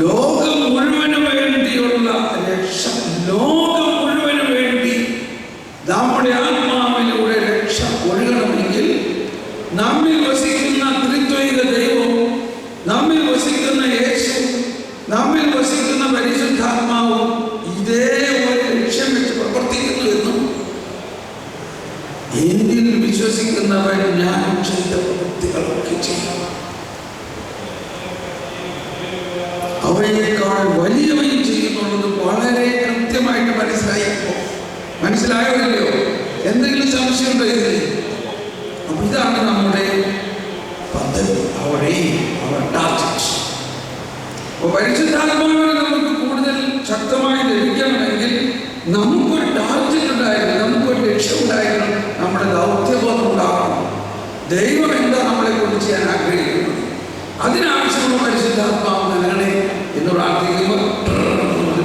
ലോകം മുഴുവന് വേണ്ടിയുള്ള രക്ഷ, ലോകം മുഴുവന് വേണ്ടി നമ്മുടെ ആത്മാവിലൂടെ രക്ഷ ഒഴുകണമെങ്കിൽ നമ്മിൽ വസിക്കുന്ന ത്രിത്വൈക ദൈവവും, നമ്മിൽ വസിക്കുന്ന യേശു, നമ്മിൽ വസിക്കുന്ന പരിശുദ്ധാത്മാവും ഇതേ ഒരു ലക്ഷ്യം വെച്ച് പ്രവർത്തിക്കുന്നു എന്നും എന്നിൽ വിശ്വസിക്കുന്നവർ ഞാൻ ചെയ്ത പ്രവൃത്തികളൊക്കെ ചെയ്യും, അവയേക്കാൾ വലിയവയും ചെയ്യുന്നുള്ളത് വളരെ കൃത്യമായിട്ട് മനസ്സിലായോ? എന്തെങ്കിലും സംശയമുണ്ടോ ഇതിൽ? അപ്പൊ ഇതാണ് നമ്മുടെ പദ്ധതി, അവർ ടാർഗറ്റ്. അപ്പൊ പരിശുദ്ധാത്മാവിനെ നമുക്ക് കൂടുതൽ ശക്തമായി ലഭിക്കണമെങ്കിൽ നമുക്കൊരു ടാർഗറ്റ് ഉണ്ടായിരുന്നു, നമുക്കൊരു ലക്ഷ്യം ഉണ്ടായിരുന്നു, നമ്മുടെ ദൗത്യബോധം ഉണ്ടാകണം. ദൈവം എന്താ നമ്മളെ കൊണ്ട് ചെയ്യാൻ ആഗ്രഹിക്കുന്നത്, അതിനാവശ്യമുള്ള പരിശുദ്ധാത്മാവ് നൽകണേ എന്ന് പ്രാർത്ഥിക്കുമ്പോൾ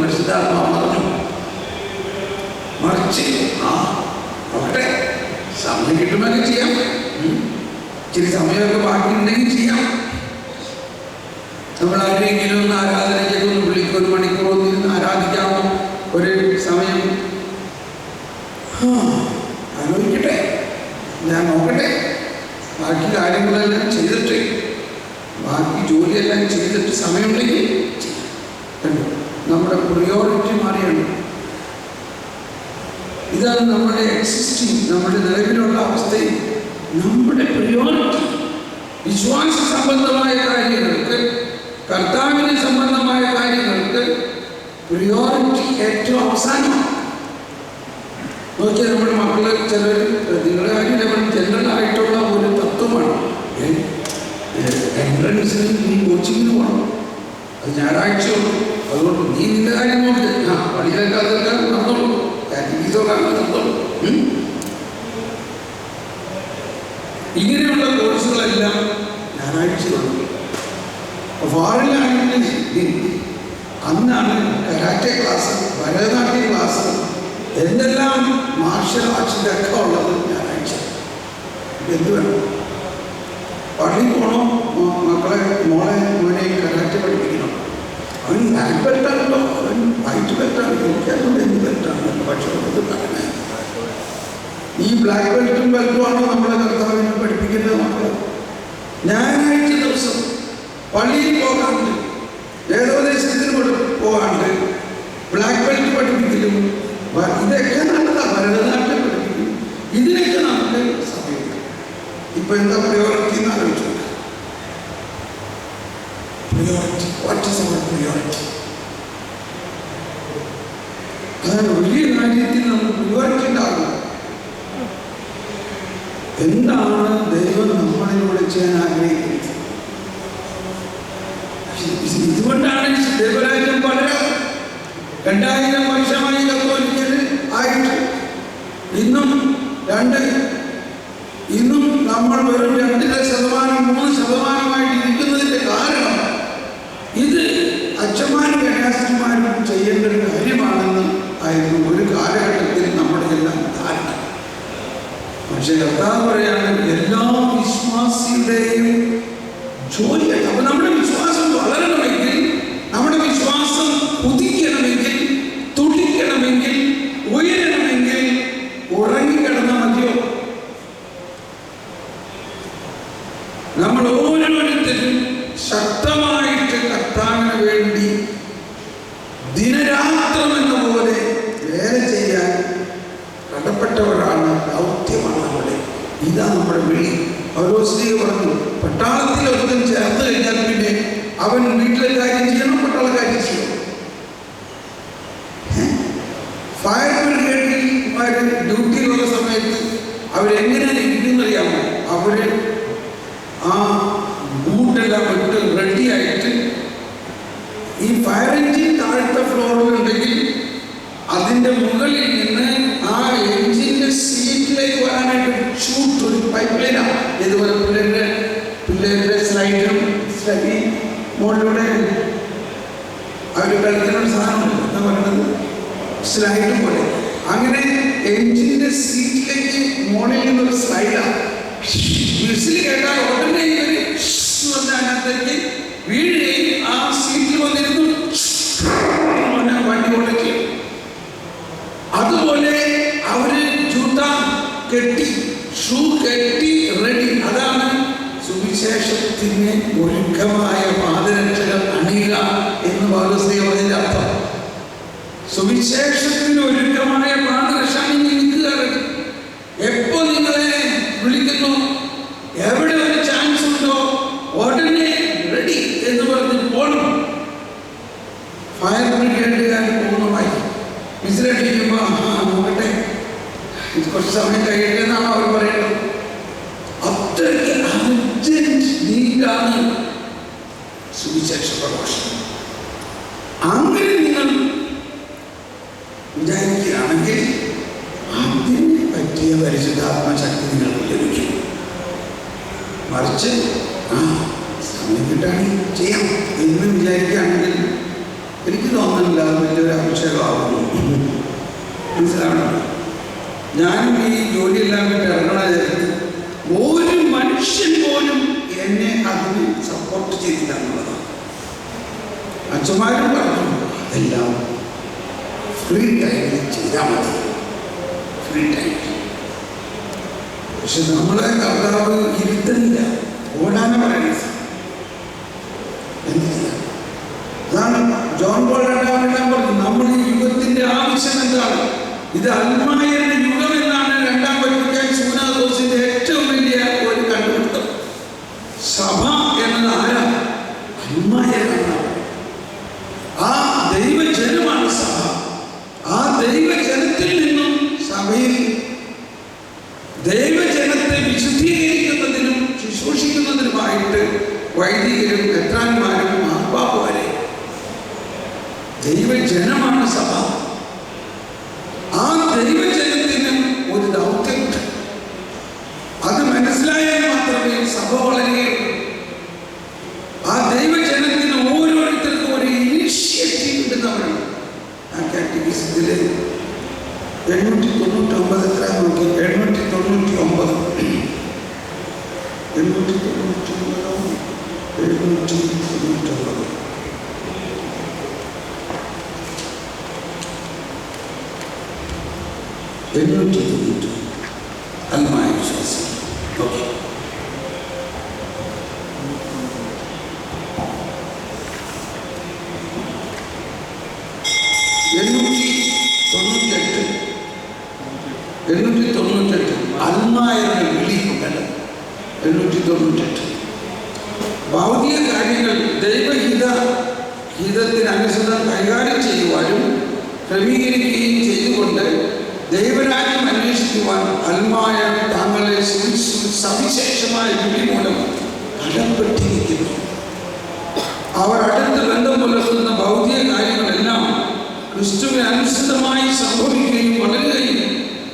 പരിശുദ്ധാത്മാവ് പറഞ്ഞു. മറിച്ച് അവിടെ സമയം കിട്ടുമെങ്കിൽ ചെയ്യാം, ഇച്ചിരി സമയമൊക്കെ ബാക്കിയുണ്ടെങ്കിൽ ചെയ്യാം. നമ്മൾ ആരെങ്കിലും ഒന്ന് ആരാധനയ്ക്കൊക്കെ ഒന്ന് വിളിക്കും, 1 മണിക്കൂർ ഒന്നിരുന്ന് ആരാധിക്കാമോ, ഒരു സമയം എല്ലാം ചെയ്തിട്ട് സമയമുണ്ടെങ്കിൽ കണ്ടു നമ്മുടെ പ്രിയോറിറ്റി മാറിയാണ്. ഇതാണ് നമ്മുടെ എക്സിസ്റ്റിംഗ്, നമ്മുടെ നിലവിലുള്ള അവസ്ഥയിൽ നമ്മുടെ പ്രിയോറിറ്റി. വിശ്വാസ സംബന്ധമായ കാര്യങ്ങൾക്ക്, കർത്താവിന് സംബന്ധമായ കാര്യങ്ങൾക്ക് പ്രിയോറിറ്റി ഏറ്റവും അവസാനമാണ്. നോക്കിയാൽ നമ്മുടെ മക്കള് ചിലർ നിങ്ങളുടെ കാര്യം ജനറൽ ആയിട്ടുള്ള ഒരു തത്വമാണ്. എൻട്രൻസിന് നീ കോച്ചിങ്ങിന് പോകണം, അത് ഞായറാഴ്ചയുള്ളൂ, അതുകൊണ്ട് നീ നിന്റെ കാര്യം നോക്കി പള്ളിയിലൊക്കെ അതൊക്കെ നടന്നോളൂ, കാറ്റഗീസൊക്കെ നടന്നോളൂ. ഇങ്ങനെയുള്ള കോഴ്സുകളെല്ലാം ഞായറാഴ്ചയുള്ളൂ. ഫോറിനാണെങ്കിൽ അന്നാണ് കരാറ്റെ ക്ലാസ്, ഭരതനാട്യ ക്ലാസ്, എന്തെല്ലാം മാർഷൽ ആർട്സിലൊക്കെ ഉള്ളത് ഞായറാഴ്ച. എന്ത് വേണം? പള്ളിയിൽ പോകണോ? മോളെ കരാറ്റെ പഠിപ്പിക്കണം. അവൻ ബ്ലാക്ക് ബെൽറ്റാണല്ലോ, അവൻ വൈറ്റ് ബെൽറ്റാണ്, എനിക്കതുകൊണ്ട് എന്ത് ബെൽറ്റാണ്. പക്ഷേ പറഞ്ഞത് ഈ ബ്ലാക്ക് ബെൽറ്റും ആണോ നമ്മളെ കർത്താവിനെ പഠിപ്പിക്കുന്നത്? മക്കളെ ഞായറാഴ്ച ദിവസം പള്ളിയിൽ പോകാണ്ട്, വേദോപദേശത്തിന് പോകാണ്ട്, ബ്ലാക്ക് ബെൽറ്റ് പഠിപ്പിക്കലും ഇതൊക്കെ നല്ലതാണ്. ഭരതനാട്യം പഠിപ്പിക്കും, ഇതിനൊക്കെ നമുക്ക് സമയമില്ല. ഇപ്പൊ എന്താ പ്രയോറിറ്റി എന്ന് ആലോചിച്ചു. Priority, what is our priority? അതാണ് വലിയ കാര്യത്തിൽ നമുക്ക് പ്രിയോറിറ്റി ഉണ്ടാകുക. എന്താണ് ദൈവം നമ്മളിലൂടെ ചെയ്യാൻ ആഗ്രഹിക്കുന്നത്? ഇതുകൊണ്ടാണ് ദൈവരാജ്യം വളരെ 2000 വർഷമായി കത്തോലിക്കൽ ആയിട്ട് ഇന്നും നമ്മൾ വെറും 2% 3% ഇരിക്കുന്നതിന്റെ കാരണം ഇത് അച്ഛന്മാരും കന്യാസ്ത്രീമാരും ചെയ്യേണ്ട ഒരു കാര്യമാണെന്ന് ആയിരുന്നു ഒരു കാലഘട്ടത്തിൽ നമ്മുടെ എല്ലാം ധാരണ. പക്ഷെ കർത്താവ് പറയാണ് എല്ലാ വിശ്വാസിയുടെയും ജോലിയാണ്. അപ്പൊ നമ്മുടെ വിശ്വാസം വളരണമെങ്കിൽ, നമ്മുടെ വിശ്വാസം ഉദിക്കണമെങ്കിൽ, തുടിക്കണമെങ്കിൽ, ഉയരണമെങ്കിൽ ഉറങ്ങിക്കിടന്ന മതിയോ? നമ്മൾ ഓരോരുത്തരും ശക്തമായിട്ട് കർത്താവിന് വേണ്ടി ദിനരാത്രമെന്ന പോലെ വേല ചെയ്യാൻ കടപ്പെട്ടവരാണ്. ദൗത്യമാണ് നമ്മുടെ. ഇതാ നമ്മുടെ വിളി. പൗലോസ് പറഞ്ഞു, പട്ടാളത്തിൽ ഒരുത്തൻ ചേർത്ത് കഴിഞ്ഞാൽ പിന്നെ അവൻ വീട്ടിലെ കാര്യം ചെയ്യണം, പട്ടാള കാര്യം ചെയ്യണം. ഫയർ ബ്രിഗേഡിൽ ഡ്യൂട്ടിയിലുള്ള സമയത്ത് അവരെങ്ങനെയാണ് ഇരിക്കുന്നറിയാമോ? അവര് ആ ബൂട്ടെല്ലാം ഇട്ട് റെഡിയായിട്ട് ഈ ഫയർ എഞ്ചിൻ താഴത്തെ ഫ്ലോറിലുണ്ടെങ്കിൽ അതിൻ്റെ മുകളിൽ നിന്ന് ആ എഞ്ചിൻ്റെ സീറ്റിലേക്ക് വരാനായിട്ട് ഷൂട്ട് ഒരു പൈപ്പ് ലൈനാണ്. ഇതുപോലെ പിള്ളേരുടെ സ്ലൈഡും മുകളിലൂടെ അവർ കളിക്കുന്ന ഒരു സാധനമുണ്ട്, എന്താ പറയുന്നത്, സ്ലൈഡ് പോലെ. അങ്ങനെ എഞ്ചിൻ്റെ സീറ്റിലേക്ക് മുകളിൽ നിന്നൊരു സ്ലൈഡാണ്. വിസിൽ കേട്ടാൽ ഉടനെ ഇവര് അതിനകത്തേക്ക് വീഴുകയും ആ സീറ്റിൽ വന്നിരുന്നു വണ്ടി ഓടിക്കും. അതുപോലെ അവര് ജൂത കെട്ടി, ഷൂ കെട്ടി റെഡി. അതാണ് സുവിശേഷത്തിന് ഒരുക്കമായ പാദരക്ഷകൾ അണിയുക എന്ന് പൗലോസ് പറഞ്ഞതിന്റെ അർത്ഥം. സുവിശേഷത്തിന് ഒരുക്കമായ പാദരക്ഷ അണിഞ്ഞ് നിൽക്കുക. എപ്പോ നിങ്ങളെ വിളിക്കുന്നു, എവിടെ ഒരു ചാൻസ് ഉണ്ടോ ഉടനെ റെഡി എന്ന് പറഞ്ഞ് പോകണം. ഫയർ ബ്രിഗേഡുകാർ പൂർണ്ണമായി വിസിലടിക്കുമ്പോ നോക്കട്ടെ, കുറച്ച് സമയം കഴിയട്ടെ എന്നാണ് അവർ പറയുന്നത്. അത്രയ്ക്ക് അർജന്റ് നീക്കാണ് സുവിശേഷ പ്രഭാഷണം. അങ്ങനെ നിങ്ങൾ വിചാരിക്കുകയാണെങ്കിൽ അതിന് പറ്റിയ പരിശുദ്ധാത്മശക്തി നിങ്ങൾക്ക് ലഭിക്കും. മറിച്ച് സമയം കിട്ടുകയാണെങ്കിൽ ചെയ്യാം എന്ന് വിചാരിക്കുകയാണെങ്കിൽ എനിക്ക് തോന്നുന്നില്ല വലിയൊരു അഭിഷേകമാകുന്നു. മനസ്സിലാവണം. ഞാനും ഈ ജോലിയെല്ലാം വിട്ട് ഇറങ്ങണ ചേർത്ത് ഒരു മനുഷ്യൻ പോലും എന്നെ അതിന് സപ്പോർട്ട് ചെയ്തില്ല എന്നുള്ളതാണ്. അച്ഛന്മാരും പറഞ്ഞു അതെല്ലാം ഫ്രീ ടൈമിൽ ചെയ്താൽ മതി, ഫ്രീ ടൈം. പക്ഷെ നമ്മളെ കർത്താവ് ഇരുത്തലില്ല, ഓടാന പറയുന്നത്. ജോൺ പോൾ രണ്ടാമൻ പറഞ്ഞു, നമ്മൾ ഈ യുഗത്തിന്റെ ആവശ്യം എന്താണ്? ഇത് അൽമായരുടെ യുഗം എന്നാണ് രണ്ടാം വത്തിക്കാൻ സൂനാദോസിന്റെ ഏറ്റവും വലിയ ഒരു കണ്ടുപിടുത്തം. സഭ എന്നത് ആരാ? അൽമായരാണ്. ആ ദൈവജനമാണ് സഭ. ആ ദൈവജനത്തിൽ നിന്നും സഭയിൽ ദൈവജനത്തെ വിശുദ്ധീകരിക്കുന്നതിനും ശുശ്രൂഷിക്കുന്നതിനുമായിട്ട് വൈദികരും മെത്രാന്മാരും മാർപ്പാപ്പ വരെ ദൈവജനമാണ് സഭ. ആ ദൈവജനത്തിന് ഒരു ദൗത്യമുണ്ട്. അത് മനസ്സിലായാൽ മാത്രമേ സഭ വളരുകയുള്ളൂ. ആ ദൈവജനത്തിന് ഓരോരുത്തർക്കും ഒരു ഇനിഷ്യേറ്റീവ് ഉണ്ടെന്നവരാണ്. ആ കാറ്റഗിസത്തില് 899 എത്ര നോക്കി? 899 അൽമായ വിശ്വാസം. ഓക്കെ, അൽമായരുടെ വിളിക്കുമല്ല. 898 ഭൗതിക കാര്യങ്ങൾ ദൈവഹിതത്തിനനുസൃതം കൈകാര്യം ചെയ്യുവാനും ക്രമീകരിക്കുകയും ചെയ്തുകൊണ്ട് ദൈവരാജ്യം അന്വേഷിക്കുവാൻ അൽമായ താങ്കളെ സവിശേഷമായ വിളി മൂലം കടപ്പെട്ടിരിക്കുന്നു. അവർ അടുത്ത് ബന്ധം പുലർത്തുന്ന ഭൗതിക കാര്യങ്ങളെല്ലാം ക്രിസ്തുവിന് അനുസൃതമായി സംഭവിക്കുകയും വളരുകയും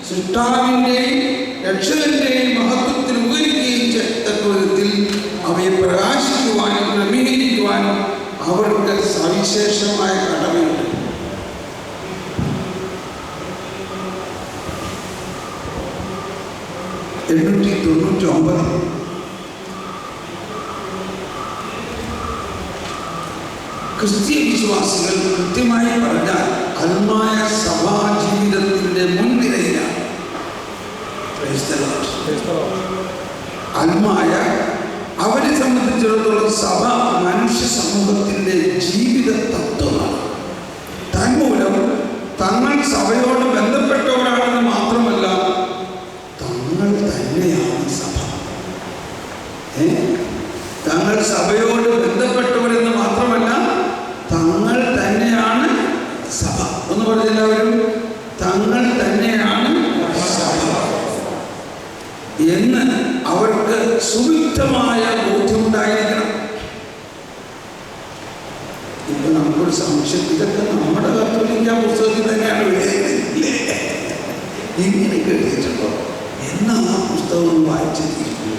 സൃഷ്ടാവിൻ്റെയും രക്ഷകന്റെയും മഹത്വത്തിൽ ഉപകരിക്കുകയും ചെയ്ത വിധത്തിൽ അവയെ പ്രകാശിക്കുവാനും ക്രമീകരിക്കുവാനും അവർക്ക് സവിശേഷമായ കടമയുണ്ട്. ക്രിസ്തീയ വിശ്വാസികൾ കൃത്യമായി പറഞ്ഞാൽ അൽമായ സഭാ ജീവിതത്തിന്റെ മുൻനിരയിലാണ്. അൽമായ അവരെ സംബന്ധിച്ചിടത്തോളം സഭ മനുഷ്യ സമൂഹത്തിന്റെ ജീവിത തത്വമാണ്. തന്മൂലം തങ്ങൾ സഭയോട് ബന്ധപ്പെട്ടവരാണെന്ന് മാത്രമല്ല, തങ്ങൾ തന്നെയാണ് സഭ. തങ്ങൾ സഭയോട് ബന്ധപ്പെട്ടവരെന്ന് മാത്രമല്ല, തങ്ങൾ തന്നെയാണ് സഭ. ഒന്ന് പറഞ്ഞെല്ലാവരും, തങ്ങൾ തന്നെയാണ് സഭ എന്ന് അവർക്ക് സുവിക്തമായ ബോധ്യമുണ്ടായിരിക്കണം. ഇപ്പൊ നമുക്കൊരു സംശയം, ഇതൊക്കെ നമ്മുടെ കത്തോലിക്ക പുസ്തകത്തിൽ തന്നെയാണ് വിലയിരുത്തില്ലേ, ഇങ്ങനെ എഴുതിയിട്ടുണ്ടോ എന്നാ ആ പുസ്തകം വായിച്ചിരിക്കുന്നു.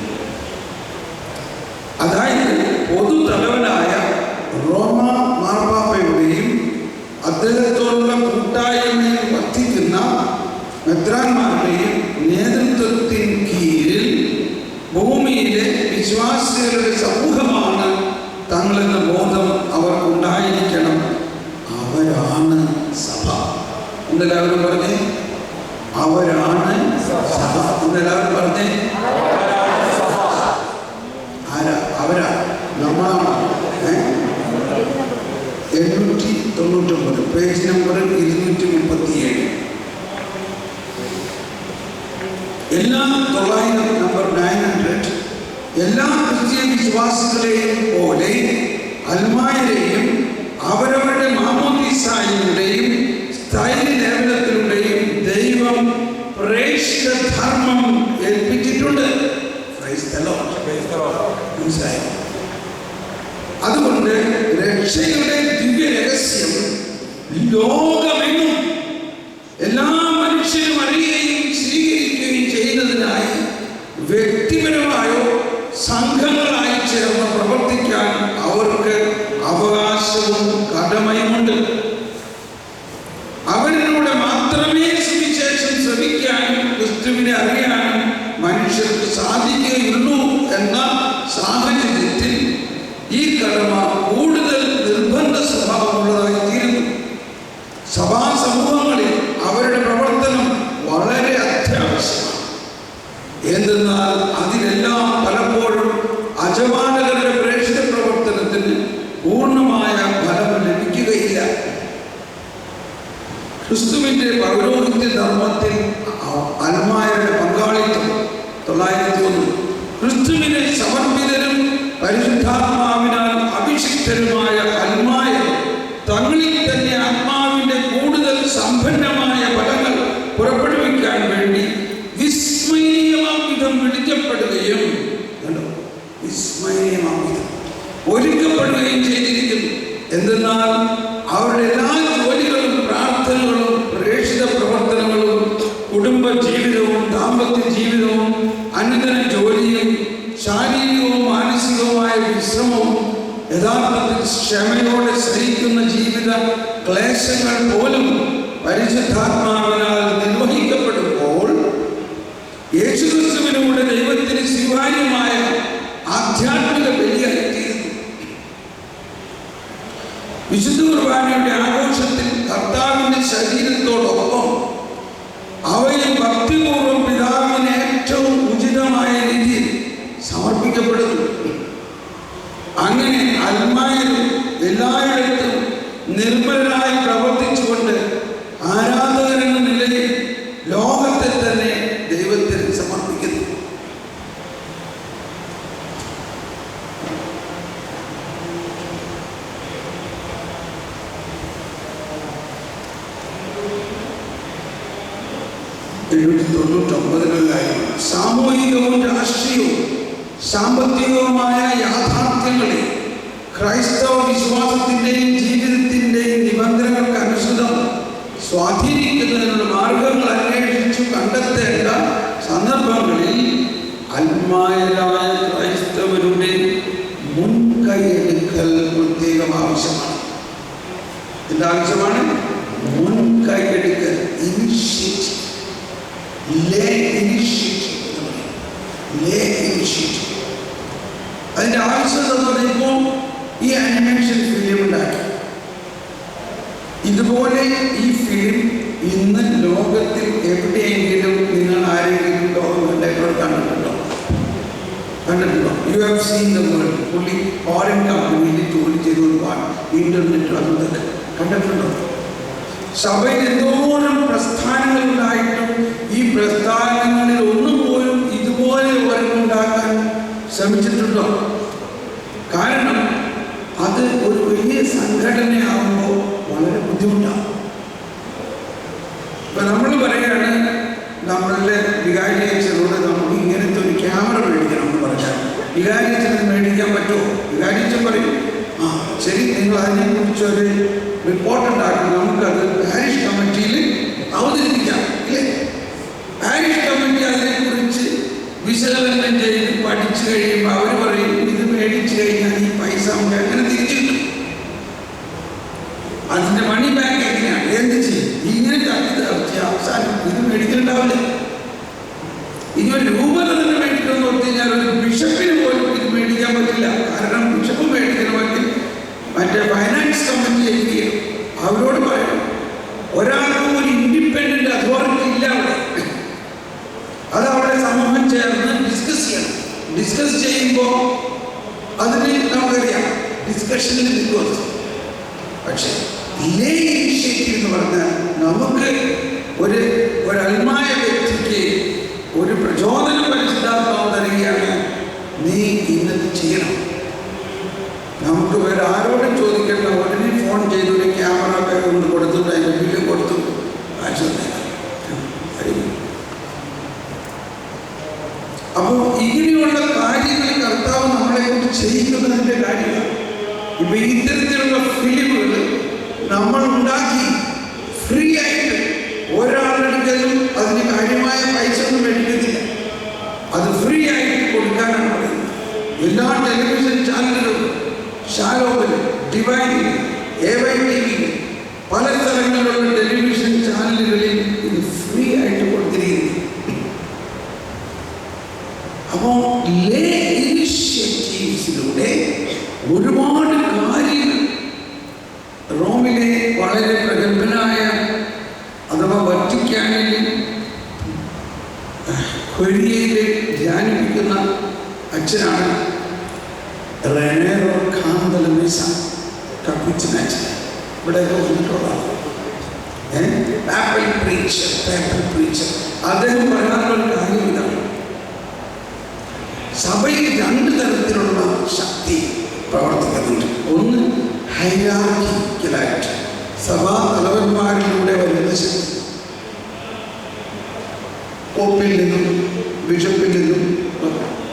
അതായത് പൊതു തലവനായ റോമ മാർപ്പാപ്പയുടെയും അദ്ദേഹത്തോടുള്ള കൂട്ടായ്മയിൽ വർദ്ധിക്കുന്ന മെത്രാന്മാരുടെയും നേതൃത്വത്തിന് കീഴിൽ ഭൂമിയിലെ വിശ്വാസികളുടെ സമൂഹമാണ് തങ്ങളെന്ന ബോധം അവർക്കുണ്ടായിരിക്കണം. അവരാണ് സഭ. എന്തെല്ലാവരും പറഞ്ഞേ? അവരാണ് സഭ. എന്തെല്ലാവരും പറഞ്ഞേ? ആരാ? അവരാ? നമ്മളാണ്. 899 പേജ് നമ്പർ 237. എല്ലാ 900 നമ്പർ 900 എല്ലാ ക്രിസ്തീയ വിശ്വാസികളെയും പോലെ അൽമായരെയും അവരവരുടെ മാമോദീസായിലൂടെയും സ്ഥൈര്യലേപനത്തിലൂടെയും ദൈവം പ്രേക്ഷിത ധർമ്മം ഏൽപ്പിച്ചിട്ടുണ്ട്. അതുകൊണ്ട് രക്ഷയുടെ ദിവ്യ രഹസ്യം ലോകമെങ്ങും എല്ലാ മനുഷ്യരും അറിയുകയും സ്വീകരിക്കുകയും ചെയ്യുന്നതിനായി വ്യക്തിപരമായോ സംഘങ്ങളായി ചേർന്ന് പ്രവർത്തിക്കാൻ അവർക്ക് അവകാശവും കടമയുമുണ്ട്. അവരിലൂടെ മാത്രമേ സുവിശേഷം ശ്രമിക്കാനും ക്രിസ്തുവിനെ അറിയാനും മനുഷ്യർക്ക് സാധിക്കുകയുള്ളൂ എന്ന സാഹചര്യത്തിൽ ഈ കടമ കൂടുതൽ ക്രിസ്തുവിൻ്റെ പൗരോഹിത്യ ധർമ്മത്തിൽ അൽമായരുടെ പങ്കാളിത്തം. 901 ക്രിസ്തുവിനെ സമർപ്പിതരും പരിശുദ്ധാത്മാവിനാൽ അഭിഷിക്തരുമായ അൽമായർ തങ്ങളിൽ തന്നെ ആത്മാവിൻ്റെ കൂടുതൽ സമ്പന്നമായ ഫലങ്ങൾ പുറപ്പെടുവിക്കാൻ വേണ്ടി വിസ്മയമാംവിധം വിളിക്കപ്പെടുകയും വിസ്മയമാംവിധം ഒരുക്കപ്പെടുകയും ചെയ്തിരിക്കുന്നു. എന്തെന്നാൽ അവരുടെ എല്ലാ ജോലികളും പ്രാർത്ഥനകളും പ്രേക്ഷിത പ്രവർത്തനങ്ങളും കുടുംബ ജീവിതവും ദാമ്പത്യ ജീവിതവും അനുദിന ജോലിയും ശാരീരികവും മാനസികവുമായ വിശ്രമവും യഥാർത്ഥത്തിൽ ക്ഷമയോടെ സഹിക്കുന്ന ജീവിത ക്ലേശങ്ങൾ പോലും പരിശുദ്ധാത്മാവിനാൽ നിർവഹിക്കപ്പെടുമ്പോൾ യേശുക്രിസ്തുവിലൂടെ ദൈവത്തിന് സ്വീകാര്യമായ ആധ്യാത്മിക ബലിയായിത്തീരുന്നു. വിശുദ്ധ കുർബാനയുടെ ആഘോഷത്തിൽ കർത്താവിൻ്റെ ശരീരത്തോടൊപ്പം അവയിൽ ഭക്തിപൂർവ്വം പിതാവിന് ഏറ്റവും ഉചിതമായ രീതിയിൽ സമർപ്പിക്കപ്പെടുന്നു. അങ്ങനെ അൽമായരും എല്ലായിടത്തും നിർമ്മലരായി പ്രവർത്തിച്ചുകൊണ്ട് ആരാധകരെന്ന നിലയിൽ ലോകത്തെ തന്നെ ദൈവത്തിന് സമർപ്പിക്കുന്നു. സാമൂഹികവും രാഷ്ട്രീയവും സാമ്പത്തികവുമായ യാഥാർത്ഥ്യങ്ങളെ ക്രൈസ്തവ വിശ്വാസത്തിൻ്റെയും ജീവിതത്തിൻ്റെയും നിബന്ധനകൾക്ക് അനുസൃതം സ്വാധീനിക്കുന്നതിനുള്ള മാർഗങ്ങൾ അന്വേഷിച്ചു കണ്ടെത്തേണ്ട സന്ദർഭങ്ങളിൽ അൽമായരായ ക്രൈസ്തവരുടെ മുൻകൈയെടുക്കൽ പ്രത്യേകം ആവശ്യമാണ്. എന്താവശ്യമാണ്? മുൻകൈയെടുക്കൽ, ഇനിഷ്യേറ്റീവ്. അതിൻ്റെ ആവശ്യകത എന്ന് പറയുമ്പോൾ ഈ ആനിമേഷൻ ഫിലിം ഉണ്ടാക്കി. ഇതുപോലെ ഈ ഫിലിം ഇന്ന് ലോകത്തിൽ എവിടെയെങ്കിലും നിങ്ങൾ ആരെങ്കിലും ഗവൺമെൻറ്റായിട്ടോട് കണ്ടിട്ടുണ്ടോ? You have seen the world. പുള്ളി ഫോറിൻ കമ്പനിയിൽ ജോലി ചെയ്ത് ഒരുപാട് ഇന്റർനെറ്റ് അതൊക്കെ കണ്ടിട്ടുണ്ടോ? സഭയിൽ എന്തോരം പ്രസ്ഥാനങ്ങൾ ഉണ്ടായിട്ടും ഈ പ്രസ്ഥാനങ്ങളിൽ ഒന്നും പോലും ഇതുപോലെ ഉണ്ടാക്കാൻ ശ്രമിച്ചിട്ടുണ്ടോ? കാരണം അത് ഒരു വലിയ സംഘടനയാകുമ്പോൾ വളരെ ബുദ്ധിമുട്ടാണ്. ഇപ്പം നമ്മൾ പറയുകയാണ് നമ്മളുടെ വികാരിയച്ചനോട് നമുക്ക് ഇങ്ങനത്തെ ഒരു ക്യാമറ മേടിക്കണം എന്ന് പറഞ്ഞാൽ വികാരിയച്ചന് മേടിക്കാൻ പറ്റുമോ? വികാരിയച്ചൻ പറയും, ആ ശരി, നിങ്ങൾ അതിനെക്കുറിച്ചൊരു റിപ്പോർട്ട് ഉണ്ടാക്കി നമുക്കത് പാരിഷ് കമ്മിറ്റിയിൽ അവതരിപ്പിക്കാം, ഇല്ലേ? പാരിഷ് കമ്മിറ്റി അതിനെക്കുറിച്ച് വിശകലനം ചെയ്ത് പഠിച്ചു കഴിയുമ്പോൾ അവർ പറയും ഇത് മേടിച്ചു കഴിഞ്ഞാൽ ഈ പൈസ നമുക്ക് എങ്ങനെ തിരിച്ചു കിട്ടും, അതിൻ്റെ മണി ബാങ്ക് എങ്ങനെയാണ്, എന്ത് ചെയ്യും, ഇങ്ങനെ കത്തി അവസാനം ഇത് മേടിക്കലുണ്ടാവില്ല. ഇനി ഒരു രൂപ തന്നെ മേടിക്കണമെന്ന് പറഞ്ഞു കഴിഞ്ഞാൽ ഒരു ബിഷപ്പിന് പോലും ഇത് മേടിക്കാൻ പറ്റില്ല. കാരണം ബിഷപ്പ് മേടിക്കണമെങ്കിൽ മറ്റേ ഫൈനാൻസ് കമ്മിറ്റി എഴുതിയ അവരോട് പറയണം. ഒരാൾക്കും ഒരു ഇൻഡിപെൻഡന്റ് അതോറിറ്റി ഇല്ല അവിടെ. അത് അവിടെ സമൂഹം ചേർന്ന് ഡിസ്കസ് ചെയ്യണം. ഡിസ്കസ് ചെയ്യുമ്പോൾ അതിന് നമുക്കറിയാം ഡിസ്കഷനിൽ നിൽക്കുന്നത്. പക്ഷേ ലേ ഇനിഷ്യേറ്റീവ് എന്ന് പറഞ്ഞാൽ നമുക്ക് ഒരു അൽമായ വ്യക്തിക്ക് ഒരു പ്രചോദനം പരിശുദ്ധാത്മാവ് തരികയാണ്, നീ ഇന്നത് ചെയ്യണം. നമുക്ക് വേറെ ആരോടും ചോദിക്കേണ്ട, ഉടനെ ഫോൺ ചെയ്ത് ഒരു ക്യാമറ കൊണ്ട് കൊടുത്തിട്ട് അതിൻ്റെ ബില്ല് കൊടുത്തു അപ്പോൾ ഇങ്ങനെയുള്ള കാര്യങ്ങൾ കർത്താവ് നമ്മളെ കൊണ്ട് ചെയ്യിക്കുന്നതിൻ്റെ കാര്യമാണ്. ഇപ്പം ഇത്തരത്തിലുള്ള ഫിലിമുകൾ നമ്മൾ ഉണ്ടാക്കി ഫ്രീ ആയിട്ട് ഒരാളെടുക്കലും അതിന് കാര്യമായ പൈസ ഒന്നും മേടിക്കുന്നില്ല, അത് ഫ്രീ ആയിട്ട് കൊടുക്കാനാണ് പറയുന്നത്. എല്ലാ ടെലിവിഷൻ ചാനലുകളും ഷാലോവിൽ, ഡിവൈനിൽ, AYTV പല സ്ഥലങ്ങളിലുള്ള ടെലിവിഷൻ ചാനലുകളിൽ ഇത് ഫ്രീ ആയിട്ട് കൊടുത്തിരിക്കുന്നു. അപ്പോൾ ലേ ഇനിഷ്യേറ്റീവ്സിലൂടെ ഒരുപാട് കാര്യങ്ങൾ റോമിലെ വളരെ പ്രഗത്ഭനായ അഥവാ വത്തിക്കാനിൽ കൊരിയയിൽ ധ്യാനിപ്പിക്കുന്ന അച്ഛനാണ് റെനേറോ കാന്തലമേസ കപ്പിച്ചൻ അച്ഛൻ. ഇവിടെ വന്നിട്ടുള്ളതാണ്. പേപ്പർ പ്രീച്ചർ അദ്ദേഹം പറയാനുള്ള കാര്യം ഇതാണ്. സഭയിൽ 2 തരത്തിലുള്ള ശക്തി പ്രവർത്തിക്കുന്നുണ്ട്. ഒന്ന് ഹൈറാർക്കിക്കലായിട്ട് സഭാ തലവന്മാരിലൂടെ വരുന്ന ശക്തി, പോപ്പിൽ നിന്നും ബിഷപ്പിൽ നിന്നും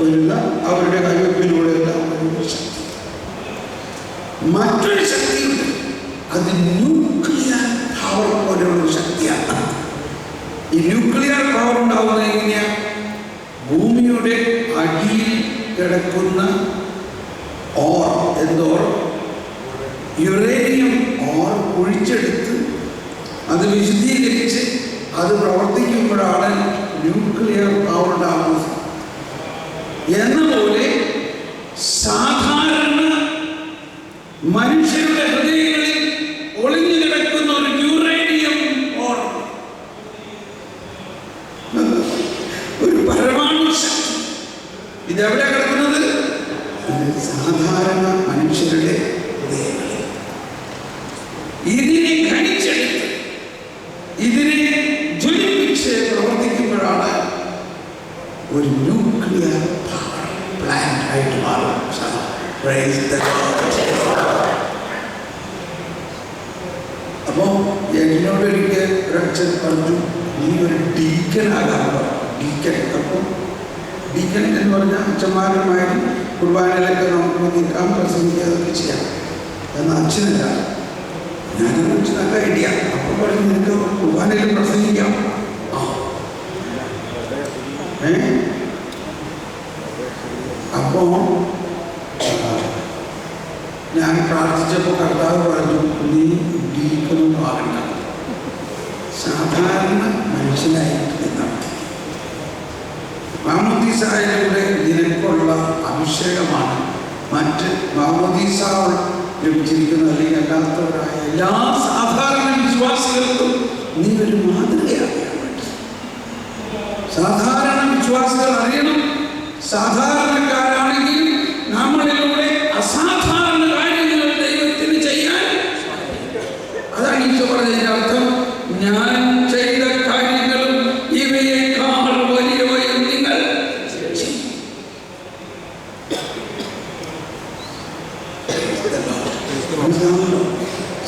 വരുന്ന അവരുടെ കൈവപ്പിലൂടെയുള്ള ഒരു ശക്തി. മറ്റൊരു ശക്തിയുണ്ട്, അത് ന്യൂക്ലിയർ പവർ പോലെയുള്ള ശക്തിയാണ്. ഈ ന്യൂക്ലിയർ പവർ ഉണ്ടാവുന്നത് എങ്ങനെയാണ്? ഭൂമിയുടെ അടിയിൽ കിടക്കുന്ന യുറേനിയം ഓർ ഒഴിച്ചെടുത്ത് അത് വിശദീകരിച്ച് അത് പ്രവർത്തിക്കുമ്പോഴാണ് ന്യൂക്ലിയർ പവർ ഉണ്ടാകുന്നത്. എന്നപോലെ സാധാരണ മനുഷ്യരുടെ ഹൃദയങ്ങളിൽ ഒളിഞ്ഞു കിടക്കുന്ന ഒരു യുറേനിയം ഓർ ഒരു പരമാണു ശക്തി ഇതെവിടെ കിടക്കുന്നത്? സാധാരണ മനുഷ്യരുടെ ഹൃദയങ്ങളിൽ. ഇതിനെ ഖനിച്ചെടുത്ത് ഇതിനെ ജ്വലിപ്പിച്ച് പ്രവർത്തിക്കുമ്പോഴാണ് ഒരു ന്യൂക്ലിയർ പവർ പ്ലാന്റ് ആയിട്ട് മാറും. അപ്പോ എന്നോടൊരിക്കൽ ഒരച്ഛൻ പറഞ്ഞു, നീ ഒരു ഡീക്കനാകാൻ പറഞ്ഞു. ഡീക്കൻ. അപ്പോൾ ഡീക്കൻ എന്ന് പറഞ്ഞാൽ അച്ഛന്മാരുമായും കുർബാനയിലൊക്കെ നമുക്ക് നിൽക്കാൻ പ്രസംഗിക്കാതൊക്കെ ചെയ്യാം. എന്നാൽ അച്ഛനല്ല. ഞാനത് വെച്ച് നല്ല ഐഡിയ. അപ്പോൾ പറഞ്ഞു, നിനക്ക് കുർബാനയിൽ പ്രസംഗിക്കാം. അപ്പോ ഞാൻ പ്രാർത്ഥിച്ചപ്പോൾ കർത്താവ് പറഞ്ഞു, നീ ഡീക്കനൊന്നും ആകണ്ട, സാധാരണ മനുഷ്യനായിട്ട് നിന്നാണ്. മാമോദീസായിലൂടെ നിനക്കുള്ള അഭിഷേകമാണ് മറ്റ് മാമോദീസ ലഭിച്ചിരിക്കുന്ന അല്ലെങ്കിൽ അല്ലാത്തവരായ എല്ലാ സാധാരണ വിശ്വാസികൾക്കും നീ ഒരു മാതൃകയാകാൻ വേണ്ടി. സാധാരണ വിശ്വാസികൾ അറിയണം, സാധാരണക്കാരാണെങ്കിൽ നമ്മളിലൂടെ അസാധാരണ കാര്യങ്ങൾ ദൈവത്തിന് ചെയ്യാൻ. അതാണ് ഈശോ പറഞ്ഞതിന്റെ അർത്ഥം. ഞാൻ ചെയ്ത കാര്യങ്ങളും ഇവയേക്കാൾ വലിയവയും നിങ്ങൾ ചെയ്യും.